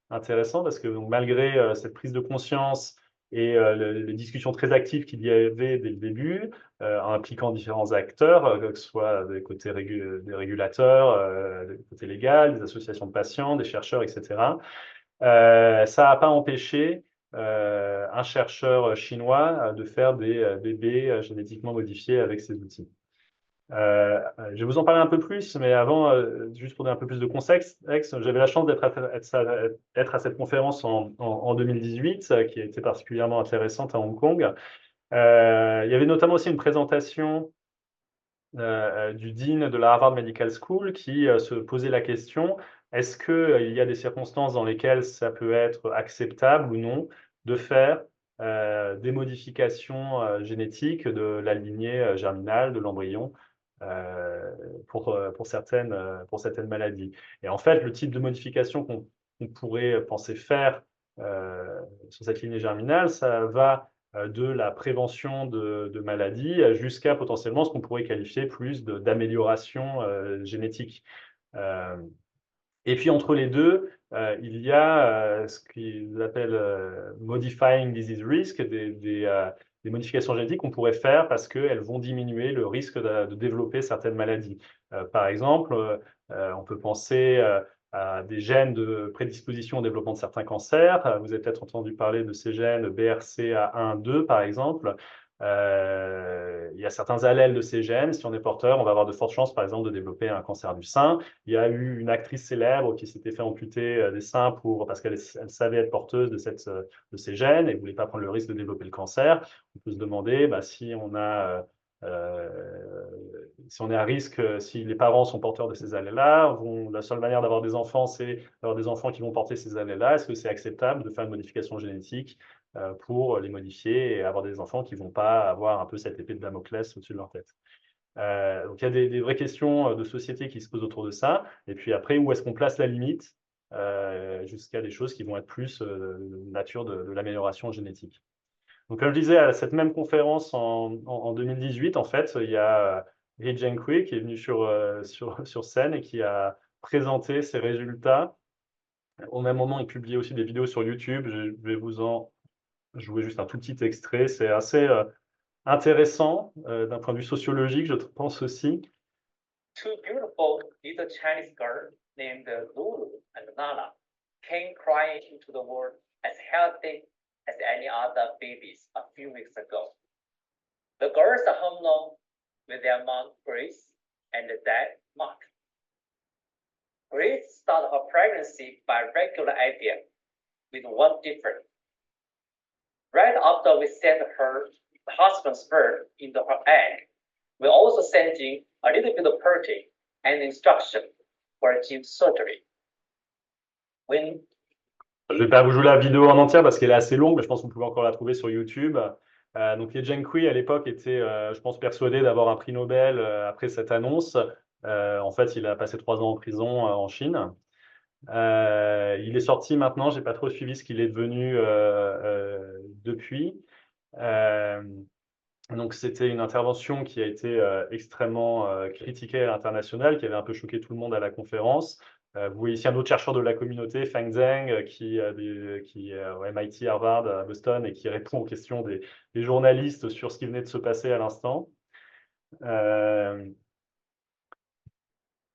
intéressant parce que donc, malgré cette prise de conscience et les discussions très actives qu'il y avait dès le début, impliquant différents acteurs, que ce soit des côtés des régulateurs, des côtés légaux, des associations de patients, des chercheurs, etc., ça n'a pas empêché un chercheur chinois de faire des bébés génétiquement modifiés avec ces outils. Je vais vous en parler un peu plus, mais avant, juste pour donner un peu plus de contexte, j'avais la chance d'être à cette conférence en 2018, qui a été particulièrement intéressante à Hong Kong. Il y avait notamment aussi une présentation du dean de la Harvard Medical School qui se posait la question, est-ce qu'il y a des circonstances dans lesquelles ça peut être acceptable ou non de faire des modifications génétiques de la lignée germinale de l'embryon pour certaines maladies. Et en fait, le type de modification qu'on pourrait penser faire sur cette lignée germinale, ça va de la prévention de maladies jusqu'à potentiellement ce qu'on pourrait qualifier plus d'amélioration génétique. Et puis entre les deux, il y a ce qu'ils appellent modifying disease risk, des modifications génétiques qu'on pourrait faire parce qu'elles vont diminuer le risque de développer certaines maladies. Par exemple, on peut penser à des gènes de prédisposition au développement de certains cancers. Vous avez peut-être entendu parler de ces gènes BRCA1, 2 par exemple. Il y a certains allèles de ces gènes. Si on est porteur, on va avoir de fortes chances, par exemple, de développer un cancer du sein. Il y a eu une actrice célèbre qui s'était fait amputer des seins parce qu'elle savait être porteuse de ces gènes et ne voulait pas prendre le risque de développer le cancer. On peut se demander si on est à risque, si les parents sont porteurs de ces allèles-là, la seule manière d'avoir des enfants, c'est d'avoir des enfants qui vont porter ces allèles-là. Est-ce que c'est acceptable de faire une modification génétique pour les modifier et avoir des enfants qui ne vont pas avoir un peu cette épée de Damoclès au-dessus de leur tête? Donc il y a des vraies questions de société qui se posent autour de ça. Et puis après, où est-ce qu'on place la limite jusqu'à des choses qui vont être plus de nature de l'amélioration génétique. Donc comme je disais, à cette même conférence en 2018, en fait, il y a He Jiankui qui est venu sur scène et qui a présenté ses résultats. Au même moment, il publiait aussi des vidéos sur YouTube. Je vais vous en jouer juste un tout petit extrait. C'est assez intéressant d'un point de vue sociologique, je pense aussi. Two beautiful little Chinese girls named Lulu and Nala came crying into the world as healthy as any other babies a few weeks ago. The girls are home now with their mom Grace and dad Mark. Grace started her pregnancy by regular IVF with one difference. Right after we sent her husband's sperm into her egg, we also sent in a little bit of protein and instruction for gene surgery. Je ne vais pas vous jouer la vidéo en entière parce qu'elle est assez longue, mais je pense que vous pouvez encore la trouver sur YouTube. Donc, He Jiankui, à l'époque, était, je pense, persuadé d'avoir un prix Nobel après cette annonce. En fait, il a passé 3 ans en prison en Chine. Il est sorti maintenant, je n'ai pas trop suivi ce qu'il est devenu depuis. Donc, c'était une intervention qui a été extrêmement critiquée à l'international, qui avait un peu choqué tout le monde à la conférence. Vous voyez ici un autre chercheur de la communauté, Feng Zheng, qui est au MIT, Harvard, à Boston, et qui répond aux questions des journalistes sur ce qui venait de se passer à l'instant. Donc,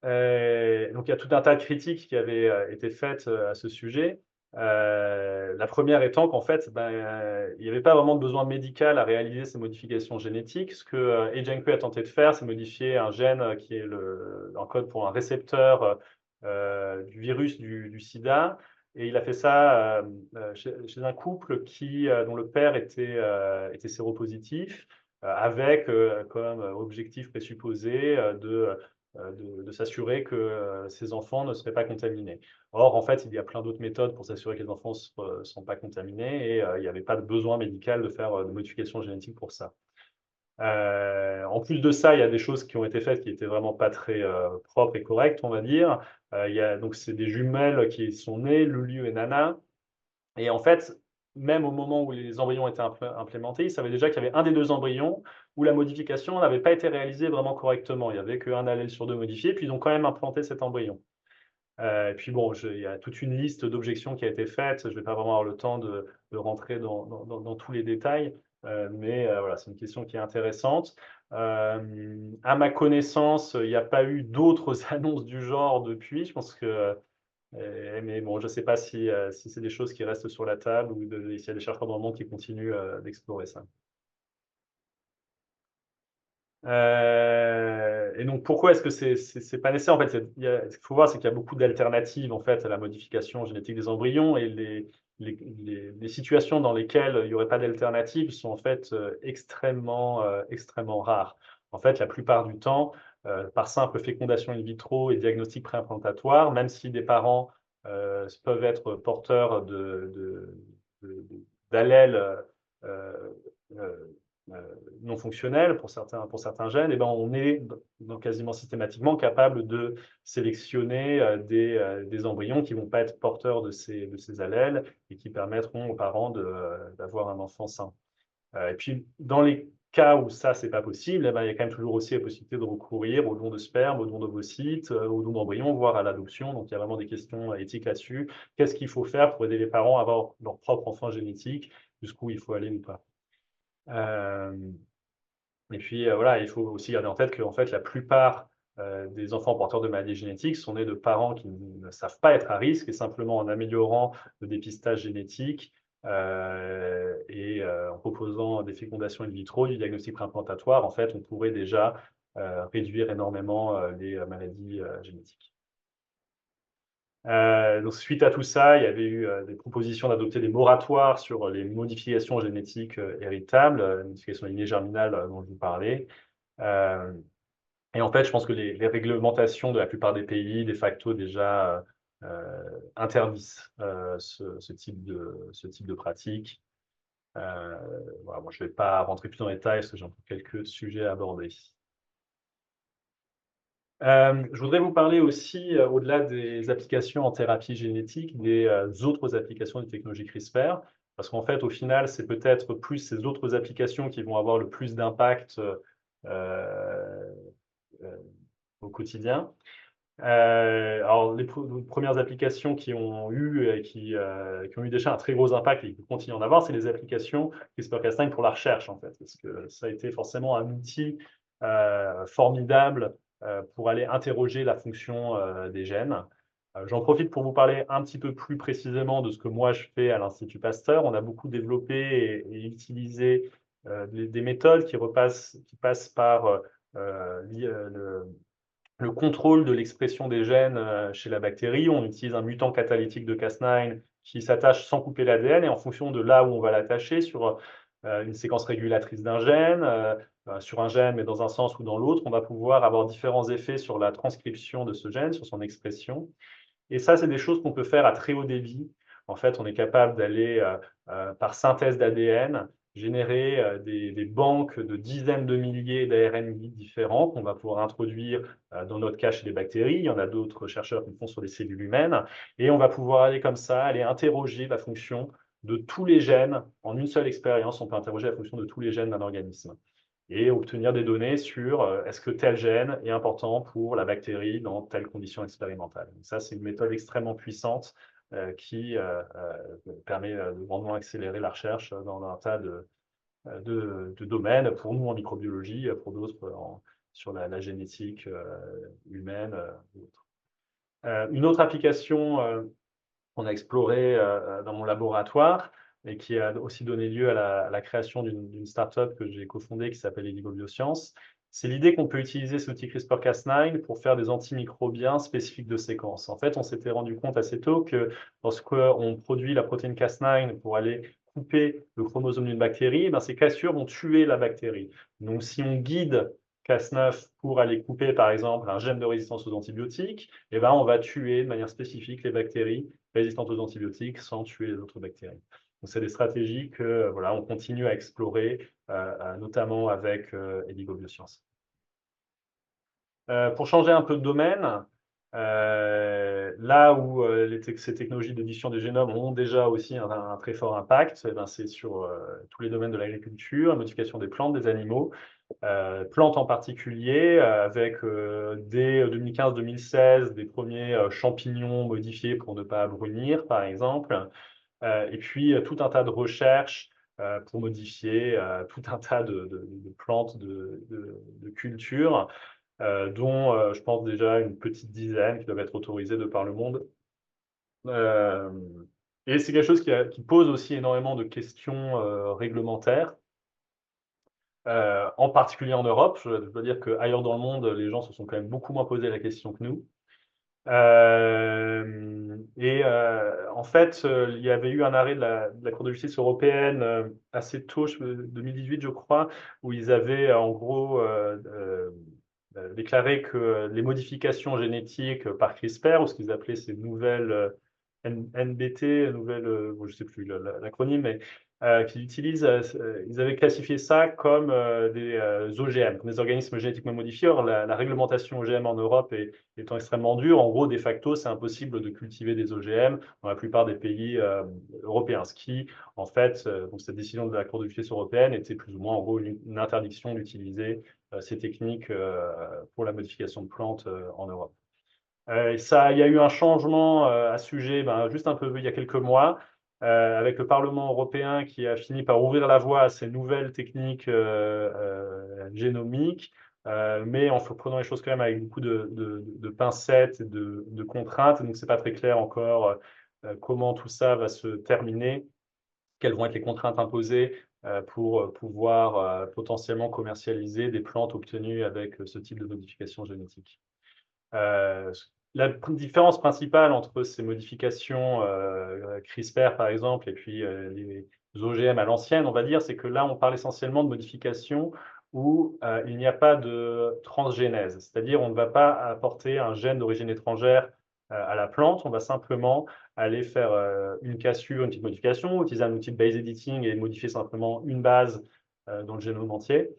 il y a tout un tas de critiques qui avaient été faites à ce sujet. La première étant qu'en fait, il n'y avait pas vraiment de besoin médical à réaliser ces modifications génétiques. Ce que He Jiankui a tenté de faire, c'est modifier un gène qui est un code pour un récepteur du virus du sida. Et il a fait ça chez un couple dont le père était séropositif, avec comme objectif présupposé de s'assurer que ces enfants ne seraient pas contaminés. Or, en fait, il y a plein d'autres méthodes pour s'assurer que les enfants ne sont pas contaminés et il n'y avait pas de besoin médical de faire de modifications génétiques pour ça. En plus de ça, il y a des choses qui ont été faites qui étaient vraiment pas très propres et correctes, on va dire. Donc, c'est des jumelles qui sont nées, Lulu et Nana. Et en fait, même au moment où les embryons étaient implémentés, ils savaient déjà qu'il y avait un des deux embryons où la modification n'avait pas été réalisée vraiment correctement. Il n'y avait qu'un allèle sur deux modifié, puis ils ont quand même implanté cet embryon. Et puis bon, il y a toute une liste d'objections qui a été faite. Je ne vais pas vraiment avoir le temps de rentrer dans tous les détails, mais voilà, c'est une question qui est intéressante. À ma connaissance, il n'y a pas eu d'autres annonces du genre depuis. Je pense que mais bon, je ne sais pas si c'est des choses qui restent sur la table ou s'il y a des chercheurs dans le monde qui continuent d'explorer ça. Et donc, pourquoi est-ce que c'est pas nécessaire? En fait, ce qu'il faut voir, c'est qu'il y a beaucoup d'alternatives en fait, à la modification génétique des embryons et les situations dans lesquelles il n'y aurait pas d'alternative sont en fait extrêmement rares. En fait, la plupart du temps, par simple fécondation in vitro et diagnostic préimplantatoire, même si des parents peuvent être porteurs d'allèles euh, euh, non fonctionnels pour certains gènes, et ben on est donc quasiment systématiquement capable de sélectionner des embryons qui ne vont pas être porteurs de ces allèles et qui permettront aux parents d'avoir un enfant sain. Et puis, dans les cas où ça, c'est pas possible, eh ben, il y a quand même toujours aussi la possibilité de recourir au don de sperme, au don d'ovocytes, au don d'embryons, voire à l'adoption. Donc, il y a vraiment des questions éthiques là-dessus. Qu'est-ce qu'il faut faire pour aider les parents à avoir leur propre enfant génétique, jusqu'où il faut aller ou pas. Et puis voilà, il faut aussi garder en tête que en fait, la plupart des enfants porteurs de maladies génétiques sont nés de parents qui ne savent pas être à risque, et simplement en améliorant le dépistage génétique et en proposant des fécondations in vitro, du diagnostic préimplantatoire, en fait, on pourrait déjà réduire énormément les maladies génétiques. Donc, suite à tout ça, il y avait eu des propositions d'adopter des moratoires sur les modifications génétiques héritables, modifications lignée germinale dont je vous parlais. Et en fait, je pense que les réglementations de la plupart des pays, de facto, déjà interdisent ce type de pratique. Voilà, bon, je ne vais pas rentrer plus dans les détails parce que j'ai encore quelques sujets à aborder. Je voudrais vous parler aussi, au-delà des applications en thérapie génétique, des autres applications des technologies CRISPR, parce qu'en fait, au final, c'est peut-être plus ces autres applications qui vont avoir le plus d'impact euh, au quotidien. Alors, les premières applications qui ont eu, qui ont eu déjà un très gros impact et qui continuent à en avoir, c'est les applications CRISPR-Cas9 pour la recherche, en fait, parce que ça a été forcément un outil formidable pour aller interroger la fonction des gènes. J'en profite pour vous parler un petit peu plus précisément de ce que moi je fais à l'Institut Pasteur. On a beaucoup développé et utilisé des méthodes qui passent par le contrôle de l'expression des gènes chez la bactérie. On utilise un mutant catalytique de Cas9 qui s'attache sans couper l'ADN, et en fonction de là où on va l'attacher, sur une séquence régulatrice d'un gène, sur un gène mais dans un sens ou dans l'autre, on va pouvoir avoir différents effets sur la transcription de ce gène, sur son expression. Et ça, c'est des choses qu'on peut faire à très haut débit. En fait, on est capable d'aller, par synthèse d'ADN, générer des banques de dizaines de milliers d'ARN différents qu'on va pouvoir introduire dans notre cas chez les bactéries. Il y en a d'autres chercheurs qui le font sur les cellules humaines. Et on va pouvoir aller comme ça, aller interroger la fonction de tous les gènes. En une seule expérience, on peut interroger la fonction de tous les gènes d'un organisme et obtenir des données sur est-ce que tel gène est important pour la bactérie dans telle condition expérimentale. Donc ça, c'est une méthode extrêmement puissante qui permet de grandement accélérer la recherche dans un tas de domaines, pour nous en microbiologie, pour d'autres sur la génétique humaine ou autre. Une autre application qu'on a explorée dans mon laboratoire, et qui a aussi donné lieu à la création d'une start-up que j'ai cofondée qui s'appelle Edigo Biosciences. C'est l'idée qu'on peut utiliser ce outil CRISPR-Cas9 pour faire des antimicrobiens spécifiques de séquence. En fait, on s'était rendu compte assez tôt que lorsqu'on produit la protéine Cas9 pour aller couper le chromosome d'une bactérie, ben ces cassures vont tuer la bactérie. Donc, si on guide Cas9 pour aller couper, par exemple, un gène de résistance aux antibiotiques, eh ben, on va tuer de manière spécifique les bactéries résistantes aux antibiotiques sans tuer les autres bactéries. Donc, c'est des stratégies que voilà, on continue à explorer, notamment avec Eligo Biosciences. Pour changer un peu de domaine, là où ces technologies d'édition des génomes ont déjà aussi un très fort impact, eh ben, c'est sur tous les domaines de l'agriculture, la modification des plantes, des animaux, plantes en particulier, avec dès 2015-2016 des premiers champignons modifiés pour ne pas brunir, par exemple, et puis tout un tas de recherches pour modifier tout un tas de plantes, de cultures, dont je pense déjà une petite dizaine qui doivent être autorisées de par le monde. Et c'est quelque chose qui pose aussi énormément de questions réglementaires, en particulier en Europe. Je dois dire qu'ailleurs dans le monde, les gens se sont quand même beaucoup moins posé la question que nous. En fait, il y avait eu un arrêt de la Cour de justice européenne assez tôt, 2018 je crois, où ils avaient en gros déclaré que les modifications génétiques par CRISPR, ou ce qu'ils appelaient ces nouvelles NBT, bon, je ne sais plus l'acronyme, mais qu'ils utilisent, ils avaient classifié ça comme des OGM, comme des organismes génétiquement modifiés. Or, la réglementation OGM en Europe étant extrêmement dure, en gros, de facto, c'est impossible de cultiver des OGM dans la plupart des pays européens. Ce qui, en fait, donc cette décision de la Cour de justice européenne était plus ou moins, en gros, une interdiction d'utiliser ces techniques pour la modification de plantes en Europe. Il y a eu un changement à ce sujet juste un peu il y a quelques mois, avec le Parlement européen qui a fini par ouvrir la voie à ces nouvelles techniques génomiques, mais en prenant les choses quand même avec beaucoup de pincettes et de contraintes. Donc, ce n'est pas très clair encore comment tout ça va se terminer, quelles vont être les contraintes imposées pour pouvoir potentiellement commercialiser des plantes obtenues avec ce type de modification génétique. La différence principale entre ces modifications CRISPR, par exemple, et puis les OGM à l'ancienne, on va dire, c'est que là, on parle essentiellement de modifications où il n'y a pas de transgénèse. C'est-à-dire, on ne va pas apporter un gène d'origine étrangère à la plante, on va simplement aller faire une cassure, une petite modification, utiliser un outil de base editing et modifier simplement une base dans le génome entier.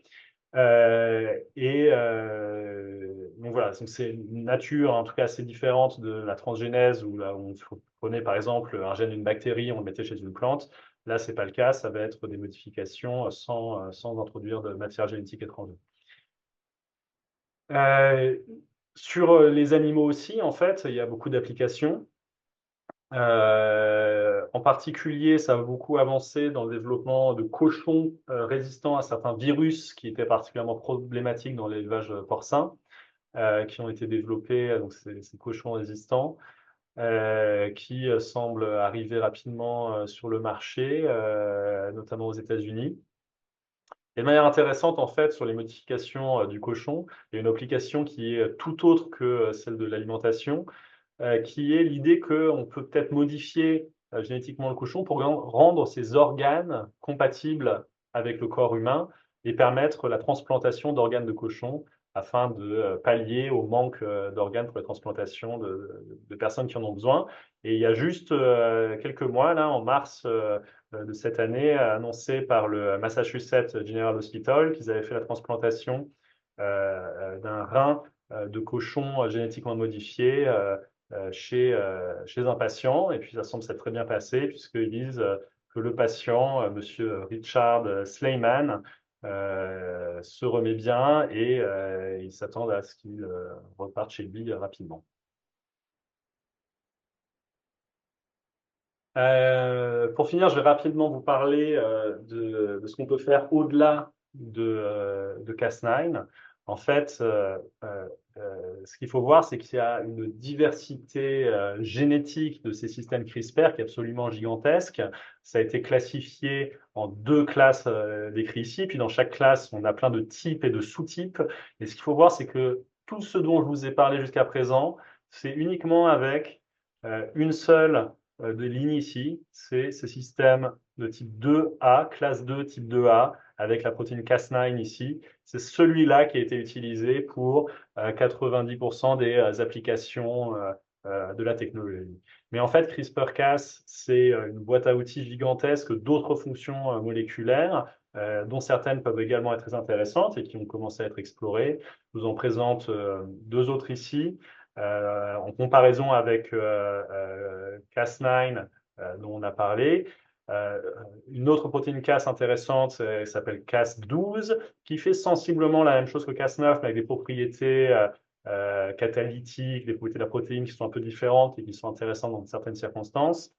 Donc voilà, c'est une nature en tout cas assez différente de la transgénèse où là on prenait par exemple un gène d'une bactérie, on le mettait chez une plante. Là, c'est pas le cas, ça va être des modifications sans introduire de matière génétique étrangère. Sur les animaux aussi, en fait, il y a beaucoup d'applications. En particulier, ça a beaucoup avancé dans le développement de cochons résistants à certains virus qui étaient particulièrement problématiques dans l'élevage porcin, qui ont été développés, donc ces cochons résistants, qui semblent arriver rapidement sur le marché, notamment aux États-Unis. Et de manière intéressante, en fait, sur les modifications du cochon, il y a une application qui est tout autre que celle de l'alimentation, qui est l'idée qu'on peut peut-être modifier génétiquement le cochon pour rendre ses organes compatibles avec le corps humain et permettre la transplantation d'organes de cochon afin de pallier au manque d'organes pour la transplantation de personnes qui en ont besoin. Et il y a juste quelques mois, là, en mars de cette année, annoncé par le Massachusetts General Hospital qu'ils avaient fait la transplantation d'un rein de cochon génétiquement modifié chez un patient, et puis ça semble s'être très bien passé, puisqu'ils disent que le patient, monsieur Richard Sleiman, se remet bien et ils s'attendent à ce qu'il reparte chez lui rapidement. Pour finir, je vais rapidement vous parler de ce qu'on peut faire au-delà de Cas9. En fait, ce qu'il faut voir, c'est qu'il y a une diversité génétique de ces systèmes CRISPR qui est absolument gigantesque. Ça a été classifié en 2 classes décrites ici, puis dans chaque classe, on a plein de types et de sous-types. Et ce qu'il faut voir, c'est que tout ce dont je vous ai parlé jusqu'à présent, c'est uniquement avec une seule de ligne ici, c'est ce système de type 2A, classe 2, type 2A, avec la protéine Cas9 ici. C'est celui-là qui a été utilisé pour 90% des applications de la technologie. Mais en fait, CRISPR-Cas, c'est une boîte à outils gigantesque d'autres fonctions moléculaires, dont certaines peuvent également être très intéressantes et qui ont commencé à être explorées. Je vous en présente deux autres ici. En comparaison avec Cas9, dont on a parlé, une autre protéine Cas intéressante s'appelle Cas12, qui fait sensiblement la même chose que Cas9, mais avec des propriétés catalytiques, des propriétés de la protéine qui sont un peu différentes et qui sont intéressantes dans certaines circonstances.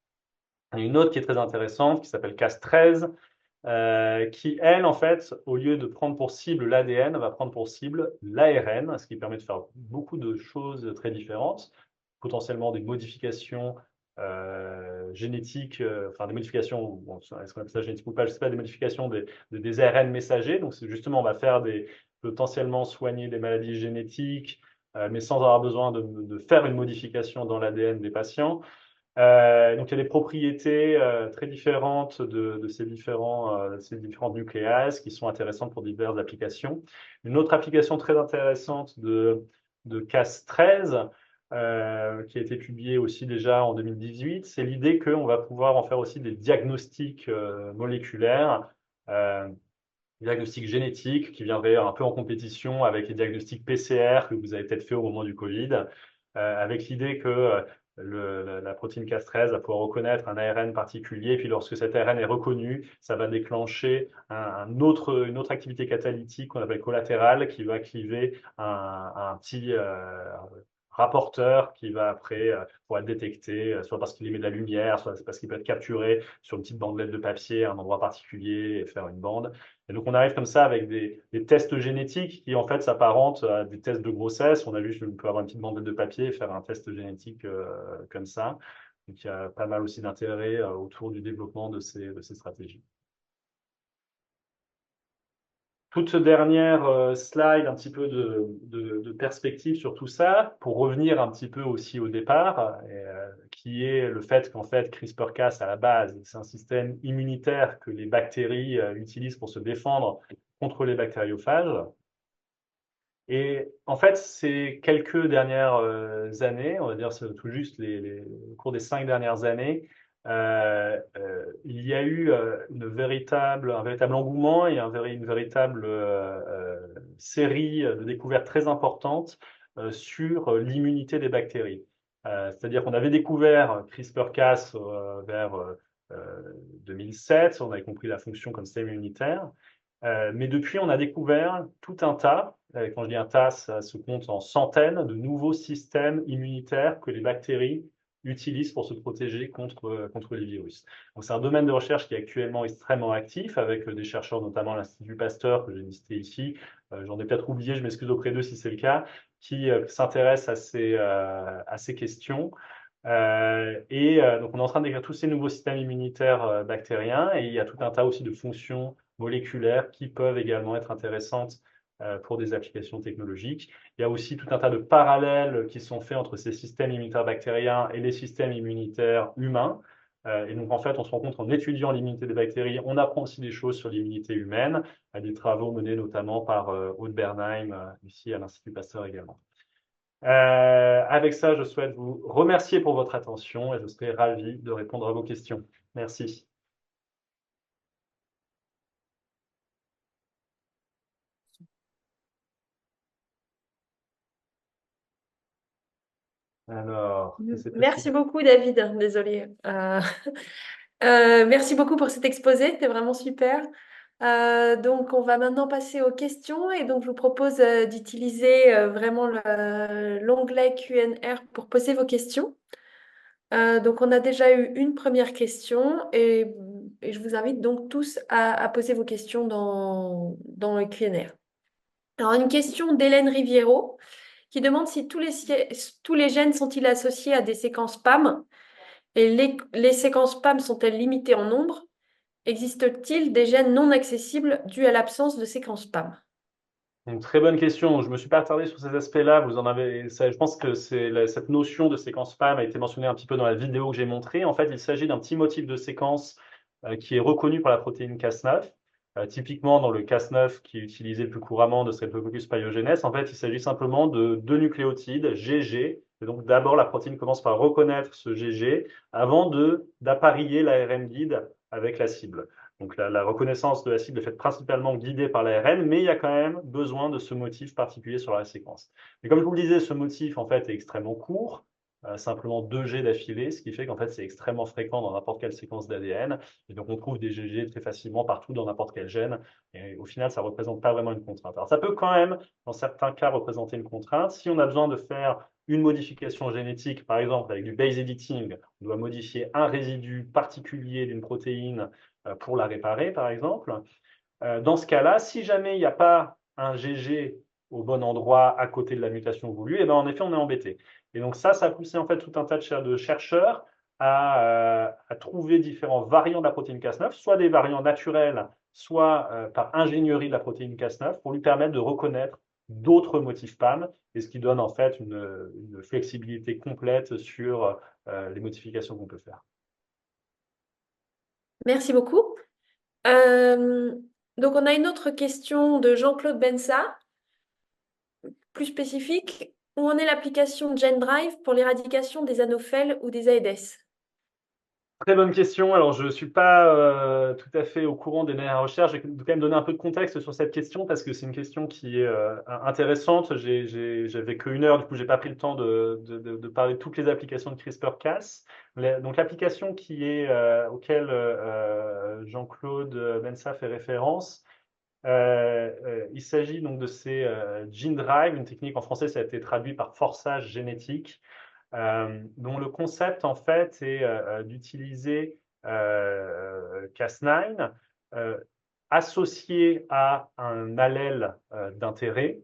Et une autre qui est très intéressante, qui s'appelle Cas13, qui, elle, en fait, au lieu de prendre pour cible l'ADN, va prendre pour cible l'ARN, ce qui permet de faire beaucoup de choses très différentes, potentiellement des modifications génétiques, enfin des modifications, bon, est-ce qu'on appelle ça génétique ou pas, je ne sais pas, des modifications des ARN messagers. Donc, justement, on va faire potentiellement soigner des maladies génétiques, mais sans avoir besoin de faire une modification dans l'ADN des patients. Donc, il y a des propriétés très différentes de ces différentes nucléases qui sont intéressantes pour diverses applications. Une autre application très intéressante de Cas13, qui a été publiée aussi déjà en 2018, c'est l'idée qu'on va pouvoir en faire aussi des diagnostics moléculaires, diagnostics génétiques qui viendraient un peu en compétition avec les diagnostics PCR que vous avez peut-être fait au moment du Covid, avec l'idée que la protéine Cas13 va pouvoir reconnaître un ARN particulier, et puis lorsque cet ARN est reconnu, ça va déclencher une autre activité catalytique qu'on appelle collatérale, qui va activer un petit rapporteur qui va après pouvoir être détecté, soit parce qu'il émet de la lumière, soit parce qu'il peut être capturé sur une petite bandelette de papier à un endroit particulier et faire une bande. Et donc on arrive comme ça avec des tests génétiques qui en fait s'apparentent à des tests de grossesse. On peut avoir une petite bandelette de papier et faire un test génétique comme ça. Donc il y a pas mal aussi d'intérêt autour du développement de ces stratégies. Toute dernière slide, un petit peu de perspective sur tout ça, pour revenir un petit peu aussi au départ, qui est le fait qu'en fait CRISPR-Cas à la base, c'est un système immunitaire que les bactéries utilisent pour se défendre contre les bactériophages. Et en fait, ces quelques dernières années, on va dire tout juste au cours des 5 dernières années, il y a eu un véritable engouement et une véritable série de découvertes très importantes sur l'immunité des bactéries. C'est-à-dire qu'on avait découvert CRISPR-Cas vers 2007, on avait compris la fonction comme système immunitaire. Mais depuis, on a découvert tout un tas, quand je dis un tas, ça se compte en centaines de nouveaux systèmes immunitaires que les bactéries utilisent pour se protéger contre les virus. Donc, c'est un domaine de recherche qui est actuellement extrêmement actif, avec des chercheurs, notamment l'Institut Pasteur, que j'ai listé ici. J'en ai peut-être oublié, je m'excuse auprès d'eux si c'est le cas, qui s'intéressent à ces questions. Donc, on est en train d'écrire tous ces nouveaux systèmes immunitaires bactériens, et il y a tout un tas aussi de fonctions moléculaires qui peuvent également être intéressantes pour des applications technologiques. Il y a aussi tout un tas de parallèles qui sont faits entre ces systèmes immunitaires bactériens et les systèmes immunitaires humains. Et donc, en fait, on se rend compte qu'en étudiant l'immunité des bactéries, on apprend aussi des choses sur l'immunité humaine, à des travaux menés notamment par Aude Bernheim, ici à l'Institut Pasteur également. Avec ça, je souhaite vous remercier pour votre attention et je serai ravi de répondre à vos questions. Merci. Alors, merci beaucoup, David. Désolée. Merci beaucoup pour cet exposé, c'était vraiment super. Donc, on va maintenant passer aux questions et donc je vous propose d'utiliser vraiment l'onglet Q&R pour poser vos questions. Donc, on a déjà eu une première question et je vous invite donc tous à poser vos questions dans le Q&R. Alors, une question d'Hélène Riviero qui demande si tous les gènes sont-ils associés à des séquences PAM et les séquences PAM sont-elles limitées en nombre? Existe-t-il des gènes non accessibles dus à l'absence de séquences PAM? Une très bonne question. Je ne me suis pas attardé sur ces aspects-là. Je pense que cette notion de séquence PAM a été mentionnée un petit peu dans la vidéo que j'ai montrée. En fait, il s'agit d'un petit motif de séquence qui est reconnu par la protéine Cas9. Typiquement, dans le Cas9 qui est utilisé le plus couramment de Streptococcus pyogenes, en fait, il s'agit simplement de deux nucléotides, GG, Et donc, d'abord, la protéine commence par reconnaître ce GG avant d'apparier l'ARN guide avec la cible. Donc, la reconnaissance de la cible est faite principalement guidée par l'ARN, mais il y a quand même besoin de ce motif particulier sur la séquence. Et comme je vous le disais, ce motif, en fait, est extrêmement court, simplement 2 G d'affilée, ce qui fait qu'en fait, c'est extrêmement fréquent dans n'importe quelle séquence d'ADN. Et donc, on trouve des GG très facilement partout dans n'importe quel gène. Et au final, ça ne représente pas vraiment une contrainte. Alors, ça peut quand même, dans certains cas, représenter une contrainte. Si on a besoin de faire une modification génétique, par exemple avec du base editing, on doit modifier un résidu particulier d'une protéine pour la réparer, par exemple. Dans ce cas-là, si jamais il n'y a pas un GG au bon endroit à côté de la mutation voulue, et ben en effet, on est embêté. Et donc ça a poussé en fait tout un tas de chercheurs à trouver différents variants de la protéine Cas9, soit des variants naturels, soit par ingénierie de la protéine Cas9, pour lui permettre de reconnaître d'autres motifs PAM, et ce qui donne en fait une flexibilité complète sur les modifications qu'on peut faire. Merci beaucoup. Donc, on a une autre question de Jean-Claude Bensa, plus spécifique. Où en est l'application GenDrive pour l'éradication des anophèles ou des AEDS? Très bonne question. Alors, je ne suis pas tout à fait au courant des dernières recherches. Je vais quand même donner un peu de contexte sur cette question parce que c'est une question qui est intéressante. J'avais qu'une heure, du coup, je n'ai pas pris le temps de parler de toutes les applications de CRISPR-Cas. Donc, l'application auquel Jean-Claude Bensa fait référence, il s'agit donc de ces GenDrive, une technique en français, ça a été traduit par forçage génétique. Dont le concept, en fait, est d'utiliser Cas9 associé à un allèle d'intérêt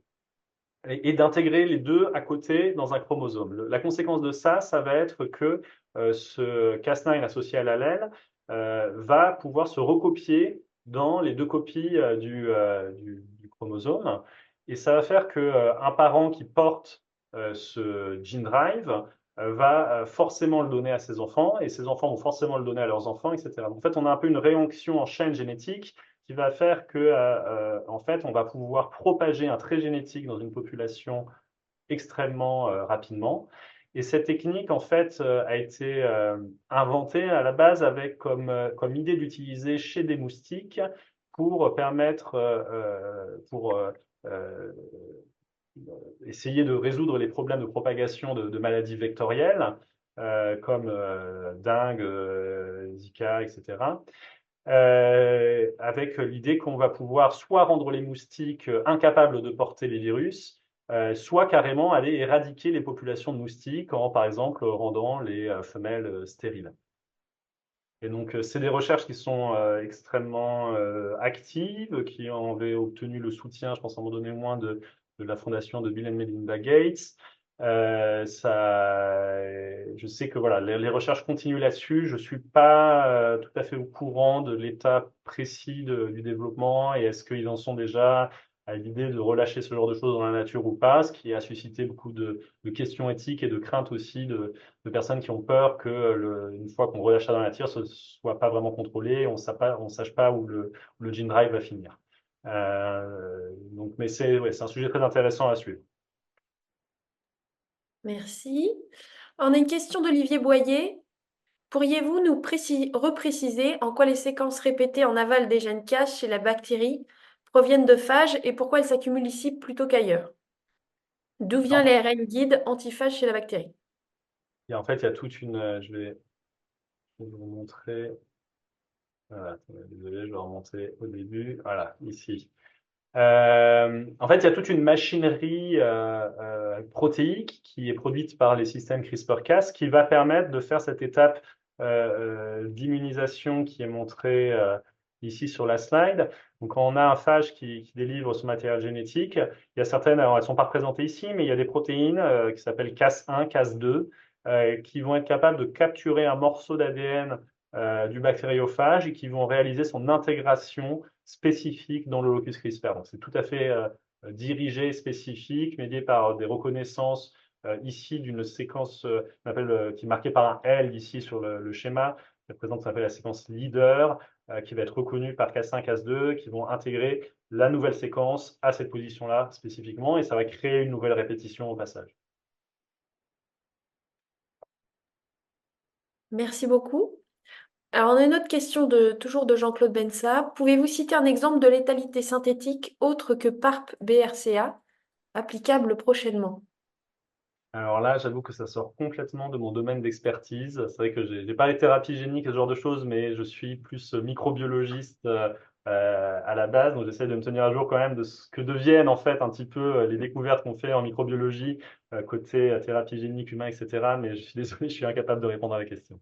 et d'intégrer les deux à côté dans un chromosome. La conséquence de ça va être que ce Cas9 associé à l'allèle va pouvoir se recopier dans les deux copies du chromosome. Et ça va faire qu'un parent qui porte ce gene drive va forcément le donner à ses enfants, et ses enfants vont forcément le donner à leurs enfants, etc. Donc, en fait, on a un peu une réaction en chaîne génétique qui va faire que, en fait, on va pouvoir propager un trait génétique dans une population extrêmement rapidement. Et cette technique, en fait, a été inventée à la base avec comme idée d'utiliser chez des moustiques pour permettre, essayer de résoudre les problèmes de propagation de maladies vectorielles, comme dengue, Zika, etc. Avec l'idée qu'on va pouvoir soit rendre les moustiques incapables de porter les virus, soit carrément aller éradiquer les populations de moustiques en, par exemple, rendant les femelles stériles. Et donc, c'est des recherches qui sont extrêmement actives, qui avaient obtenu le soutien, je pense à un moment donné moins, de la fondation de Bill and Melinda Gates. Je sais que voilà, les recherches continuent là-dessus. Je ne suis pas tout à fait au courant de l'état précis du développement et est-ce qu'ils en sont déjà à l'idée de relâcher ce genre de choses dans la nature ou pas, ce qui a suscité beaucoup de questions éthiques et de craintes aussi de personnes qui ont peur que une fois qu'on relâche ça dans la nature, ce ne soit pas vraiment contrôlé, on ne sache pas où le gene drive va finir. Donc, mais c'est un sujet très intéressant à suivre. Merci. On a une question d'Olivier Boyer. Pourriez-vous nous repréciser en quoi les séquences répétées en aval des gènes Cas chez la bactérie proviennent de phages et pourquoi elles s'accumulent ici plutôt qu'ailleurs? D'où vient l'ARN guide antiphage chez la bactérie? Et en fait, il y a toute une. Je vais vous montrer. Voilà, désolé, je vais remonter au début. Voilà, ici. En fait, il y a toute une machinerie protéique qui est produite par les systèmes CRISPR-Cas qui va permettre de faire cette étape d'immunisation qui est montrée ici sur la slide. Donc, quand on a un phage qui délivre son matériel génétique, il y a certaines, alors elles ne sont pas représentées ici, mais il y a des protéines qui s'appellent Cas1, Cas2, qui vont être capables de capturer un morceau d'ADN du bactériophage et qui vont réaliser son intégration spécifique dans le locus CRISPR. Donc, c'est tout à fait dirigé, spécifique, médié par des reconnaissances ici d'une séquence qui est marquée par un L ici sur le schéma, qui représente la séquence leader, qui va être reconnue par Cas1, Cas2, qui vont intégrer la nouvelle séquence à cette position-là spécifiquement, et ça va créer une nouvelle répétition au passage. Merci beaucoup. Alors, on a une autre question toujours de Jean-Claude Bensa. Pouvez-vous citer un exemple de létalité synthétique autre que PARP-BRCA applicable prochainement? Alors là, j'avoue que ça sort complètement de mon domaine d'expertise. C'est vrai que j'ai pas les thérapies géniques et ce genre de choses, mais je suis plus microbiologiste à la base. Donc j'essaie de me tenir à jour quand même de ce que deviennent en fait un petit peu les découvertes qu'on fait en microbiologie côté thérapie génique, humain, etc. Mais je suis désolé, je suis incapable de répondre à la question.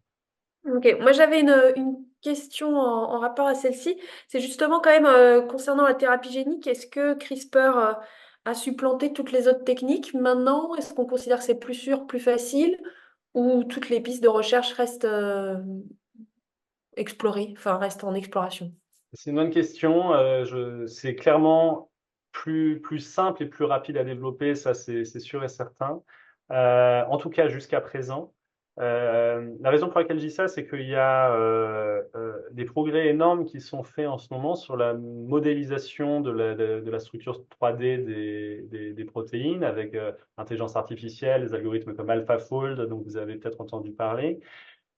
Ok, moi j'avais une question en rapport à celle-ci. C'est justement quand même concernant la thérapie génique, est-ce que CRISPR a supplanté toutes les autres techniques maintenant? Est-ce qu'on considère que c'est plus sûr, plus facile, ou toutes les pistes de recherche restent explorées, enfin restent en exploration? C'est une bonne question. C'est clairement plus simple et plus rapide à développer, ça c'est sûr et certain. En tout cas, jusqu'à présent. La raison pour laquelle je dis ça, c'est qu'il y a des progrès énormes qui sont faits en ce moment sur la modélisation de la structure 3D des protéines avec l'intelligence artificielle, des algorithmes comme AlphaFold, dont vous avez peut-être entendu parler.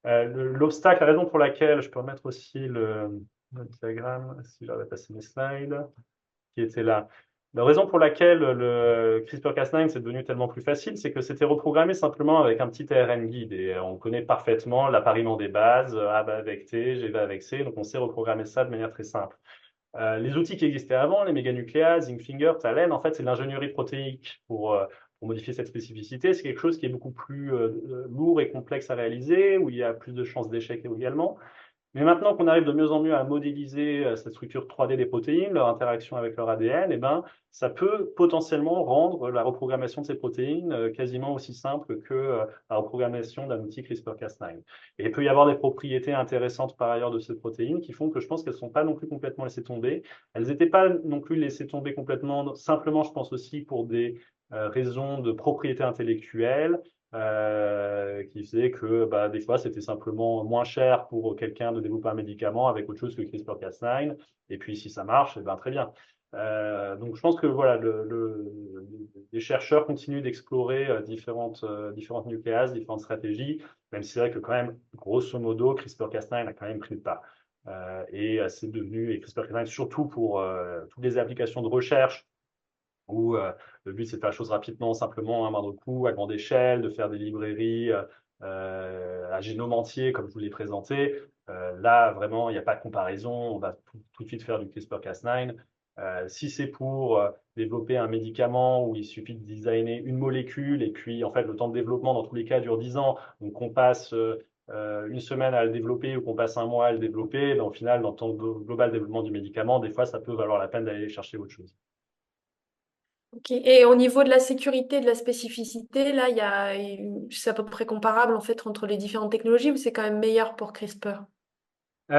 L'obstacle, la raison pour laquelle, je peux remettre aussi le diagramme, si j'arrive à passer mes slides, qui était là. La raison pour laquelle le CRISPR-Cas9 c'est devenu tellement plus facile, c'est que c'était reprogrammé simplement avec un petit ARN guide et on connaît parfaitement l'appariement des bases, A va avec T, G va avec C, donc on sait reprogrammer ça de manière très simple. Les outils qui existaient avant, les méganucléases, Zinc-Finger, Talène, en fait, c'est de l'ingénierie protéique pour modifier cette spécificité. C'est quelque chose qui est beaucoup plus lourd et complexe à réaliser, où il y a plus de chances d'échec également. Mais maintenant qu'on arrive de mieux en mieux à modéliser cette structure 3D des protéines, leur interaction avec leur ADN, eh ben, ça peut potentiellement rendre la reprogrammation de ces protéines quasiment aussi simple que la reprogrammation d'un outil CRISPR-Cas9. Et il peut y avoir des propriétés intéressantes par ailleurs de ces protéines qui font que je pense qu'elles ne sont pas non plus complètement laissées tomber. Elles n'étaient pas non plus laissées tomber complètement, simplement je pense aussi pour des raisons de propriété intellectuelle qui faisait que bah, des fois c'était simplement moins cher pour quelqu'un de développer un médicament avec autre chose que CRISPR-Cas9. Et puis si ça marche, eh ben, très bien. Donc je pense que voilà, les chercheurs continuent d'explorer différentes nucléases, différentes stratégies, même si c'est vrai que quand même, grosso modo, CRISPR-Cas9 a quand même pris le pas. Et c'est devenu, et CRISPR-Cas9 surtout pour toutes les applications de recherche, où le but c'est de faire la chose rapidement, simplement, à moindre coût, à grande échelle, de faire des librairies à génome entier, comme je vous l'ai présenté. Là, vraiment, il n'y a pas de comparaison. On va tout de suite faire du CRISPR-Cas9. Si c'est pour développer un médicament où il suffit de designer une molécule et puis, en fait, le temps de développement, dans tous les cas, dure 10 ans. Donc, on passe une semaine à le développer ou qu'on passe un mois à le développer, ben, au final, dans le temps global de développement du médicament, des fois, ça peut valoir la peine d'aller chercher autre chose. Ok. Et au niveau de la sécurité, de la spécificité, là, c'est à peu près comparable en fait entre les différentes technologies ou c'est quand même meilleur pour CRISPR? Je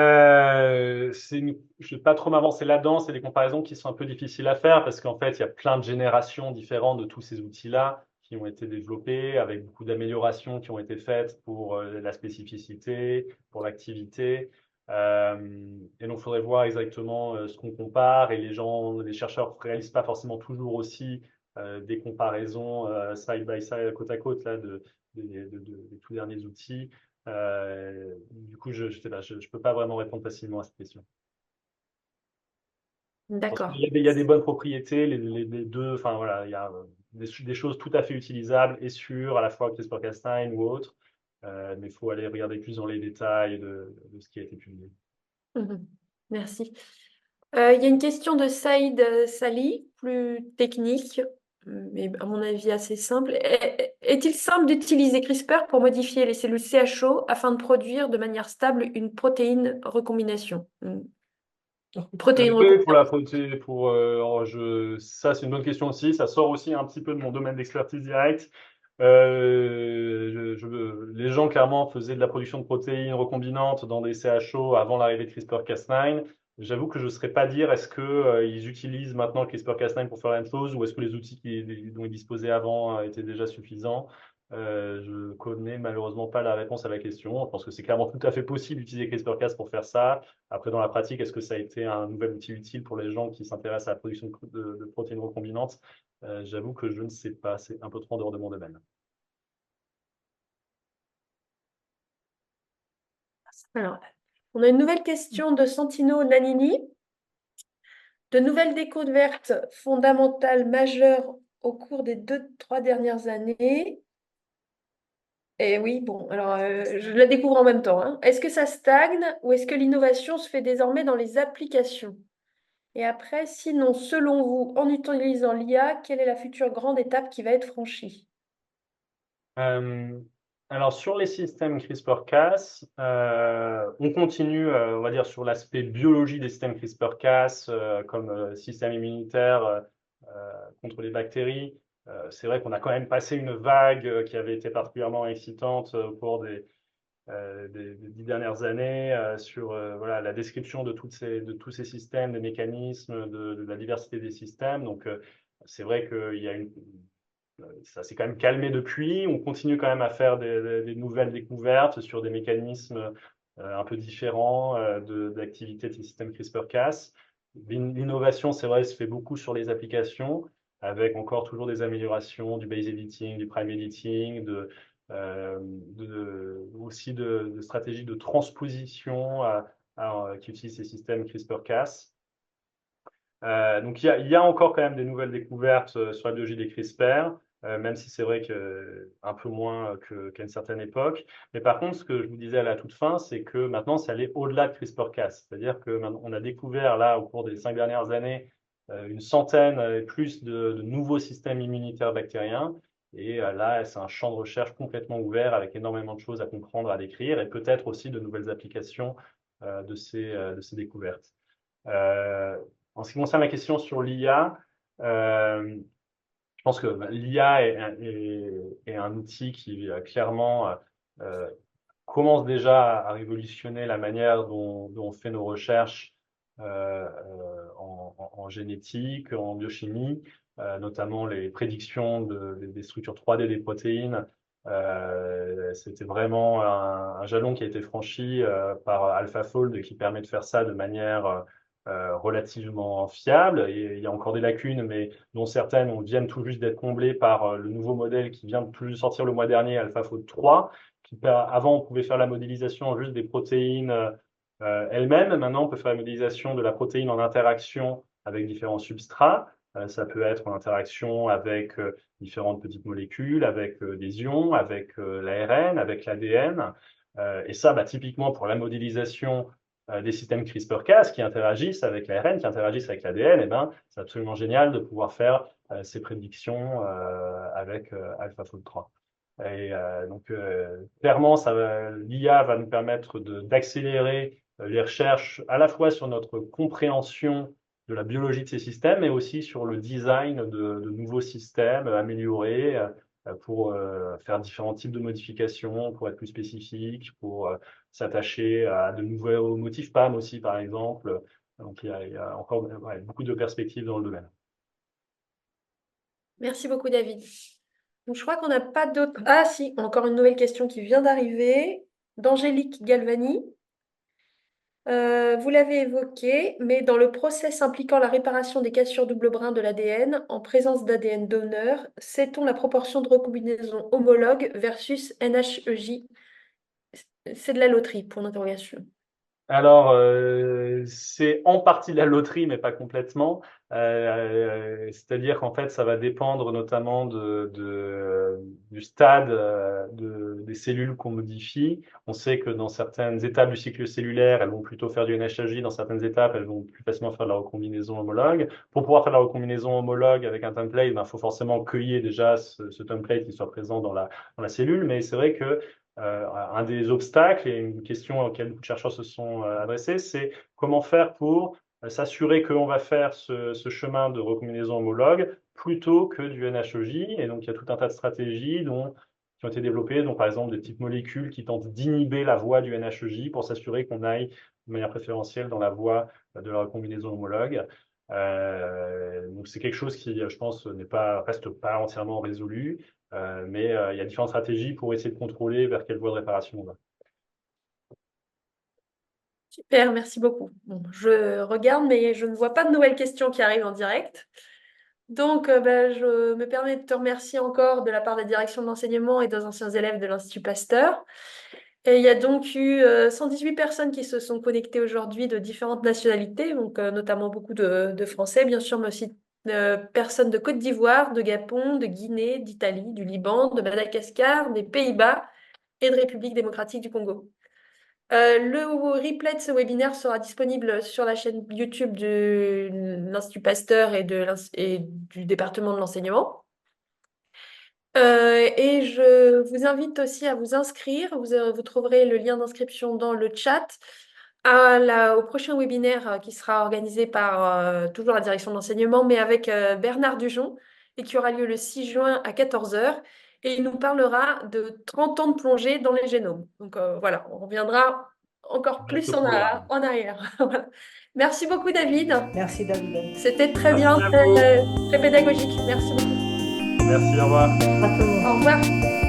ne vais pas trop m'avancer là-dedans, c'est des comparaisons qui sont un peu difficiles à faire parce qu'en fait, il y a plein de générations différentes de tous ces outils-là qui ont été développés avec beaucoup d'améliorations qui ont été faites pour la spécificité, pour l'activité. Et donc, il faudrait voir exactement ce qu'on compare et les chercheurs ne réalisent pas forcément toujours aussi des comparaisons side by side, côte à côte là, des tout derniers outils. Du coup, je sais pas, je peux pas vraiment répondre facilement à cette question. Je pense qu'il D'accord. y a des bonnes propriétés, les deux, enfin voilà, il y a des choses tout à fait utilisables et sûres, à la fois CRISPR-Cas9 ou autre, mais il faut aller regarder plus dans les détails de ce qui a été publié. Mhm. Merci. Il y a une question de Saïd Sali, plus technique, mais à mon avis assez simple. Est-il simple d'utiliser CRISPR pour modifier les cellules CHO afin de produire de manière stable une protéine recombination? Protéine Oui, pour recombination. la ça c'est une bonne question aussi. Ça sort aussi un petit peu de mon domaine d'expertise direct. Les gens clairement faisaient de la production de protéines recombinantes dans des CHO avant l'arrivée de CRISPR-Cas9. J'avoue que je ne saurais pas dire est-ce que ils utilisent maintenant le CRISPR-Cas9 pour faire la même chose ou est-ce que les outils dont ils disposaient avant étaient déjà suffisants. Je connais malheureusement pas la réponse à la question. Je pense que c'est clairement tout à fait possible d'utiliser CRISPR-Cas pour faire ça. Après, dans la pratique, est-ce que ça a été un nouvel outil utile pour les gens qui s'intéressent à la production de protéines recombinantes? J'avoue que je ne sais pas. C'est un peu trop en dehors de mon domaine. Alors, on a une nouvelle question de Santino Nanini. De nouvelles découvertes fondamentales majeures au cours des 2-3 dernières années. Et oui, bon, alors je la découvre en même temps, hein. Est-ce que ça stagne ou est-ce que l'innovation se fait désormais dans les applications? Et après, sinon, selon vous, en utilisant l'IA, quelle est la future grande étape qui va être franchie? Alors, sur les systèmes CRISPR-Cas, on continue, on va dire, sur l'aspect biologie des systèmes CRISPR-Cas, comme système immunitaire contre les bactéries. C'est vrai qu'on a quand même passé une vague qui avait été particulièrement excitante au cours des 10 dernières années sur voilà, la description de tous ces systèmes, des mécanismes, de la diversité des systèmes. Donc, c'est vrai qu'il y a ça s'est quand même calmé depuis. On continue quand même à faire des nouvelles découvertes sur des mécanismes un peu différents d'activité de ces systèmes CRISPR-Cas. L'innovation, c'est vrai, se fait beaucoup sur les applications, avec encore toujours des améliorations du base editing, du prime editing, aussi de stratégies de transposition qui utilisent ces systèmes CRISPR-Cas. Donc il y a encore quand même des nouvelles découvertes sur la biologie des CRISPR, même si c'est vrai que un peu moins qu'à une certaine époque. Mais par contre, ce que je vous disais à la toute fin, c'est que maintenant, c'est allé au-delà de CRISPR-Cas. C'est-à-dire que on a découvert là, au cours des 5 dernières années, une centaine et plus de nouveaux systèmes immunitaires bactériens. Et là, c'est un champ de recherche complètement ouvert avec énormément de choses à comprendre, à décrire, et peut-être aussi de nouvelles applications de ces découvertes. Euh, En ce qui concerne la question sur l'IA, je pense que l'IA est un outil qui clairement commence déjà à révolutionner la manière dont on fait nos recherches en génétique, en biochimie, notamment les prédictions des structures 3D des protéines. C'était vraiment un jalon qui a été franchi par AlphaFold qui permet de faire ça de manière relativement fiable. Et il y a encore des lacunes, mais dont certaines viennent tout juste d'être comblées par le nouveau modèle qui vient de tout juste sortir le mois dernier, AlphaFold 3. Avant, on pouvait faire la modélisation juste des protéines elles-mêmes. Maintenant, on peut faire la modélisation de la protéine en interaction avec différents substrats. Ça peut être en interaction avec différentes petites molécules, avec des ions, avec l'ARN, avec l'ADN. Et ça, typiquement pour la modélisation des systèmes CRISPR-Cas qui interagissent avec l'ARN, qui interagissent avec l'ADN, c'est absolument génial de pouvoir faire ces prédictions avec AlphaFold 3. Et donc, clairement, l'IA va nous permettre d'accélérer les recherches à la fois sur notre compréhension de la biologie de ces systèmes, mais aussi sur le design de nouveaux systèmes améliorés pour faire différents types de modifications, pour être plus spécifiques, pour s'attacher à de nouveaux motifs PAM aussi, par exemple. Donc, il y a encore beaucoup de perspectives dans le domaine. Merci beaucoup, David. Donc, je crois qu'on n'a pas d'autres. Ah, si, encore une nouvelle question qui vient d'arriver, d'Angélique Galvani. Vous l'avez évoqué, mais dans le process impliquant la réparation des cassures double brin de l'ADN, en présence d'ADN donneur, sait-on la proportion de recombinaisons homologues versus NHEJ? C'est de la loterie, pour l'interrogation. Alors, c'est en partie de la loterie, mais pas complètement. C'est-à-dire qu'en fait, ça va dépendre notamment du stade des cellules qu'on modifie. On sait que dans certaines étapes du cycle cellulaire, elles vont plutôt faire du NHJ. Dans certaines étapes, elles vont plus facilement faire de la recombinaison homologue. Pour pouvoir faire de la recombinaison homologue avec un template, il faut forcément cueillir déjà ce template qui soit présent dans la cellule. Mais c'est vrai que un des obstacles et une question auxquelles beaucoup de chercheurs se sont adressés, c'est comment faire pour s'assurer qu'on va faire ce chemin de recombinaison homologue plutôt que du NHEJ. Et donc, il y a tout un tas de stratégies qui ont été développées, donc par exemple des petites molécules qui tentent d'inhiber la voie du NHEJ pour s'assurer qu'on aille de manière préférentielle dans la voie de la recombinaison homologue. Donc c'est quelque chose qui, je pense, reste pas entièrement résolu, mais il y a différentes stratégies pour essayer de contrôler vers quelle voie de réparation on va. Super, merci beaucoup. Bon, je regarde, mais je ne vois pas de nouvelles questions qui arrivent en direct. Donc, je me permets de te remercier encore de la part de la direction de l'enseignement et des anciens élèves de l'Institut Pasteur. Et il y a donc eu 118 personnes qui se sont connectées aujourd'hui de différentes nationalités, donc notamment beaucoup de Français, bien sûr, mais aussi personnes de Côte d'Ivoire, de Gabon, de Guinée, d'Italie, du Liban, de Madagascar, des Pays-Bas et de République démocratique du Congo. Le replay de ce webinaire sera disponible sur la chaîne YouTube de l'Institut Pasteur et du département de l'enseignement. Et je vous invite aussi à vous inscrire. Vous trouverez le lien d'inscription dans le chat au prochain webinaire qui sera organisé par toujours la direction de l'enseignement, mais avec Bernard Dujon et qui aura lieu le 6 juin à 14 h. Et il nous parlera de 30 ans de plongée dans les génomes. Donc voilà, on reviendra encore plus en arrière. Voilà. Merci beaucoup, David. Merci, David. C'était très Merci bien, à vous. très pédagogique. Merci beaucoup. Merci, au revoir. À tout le monde. Au revoir.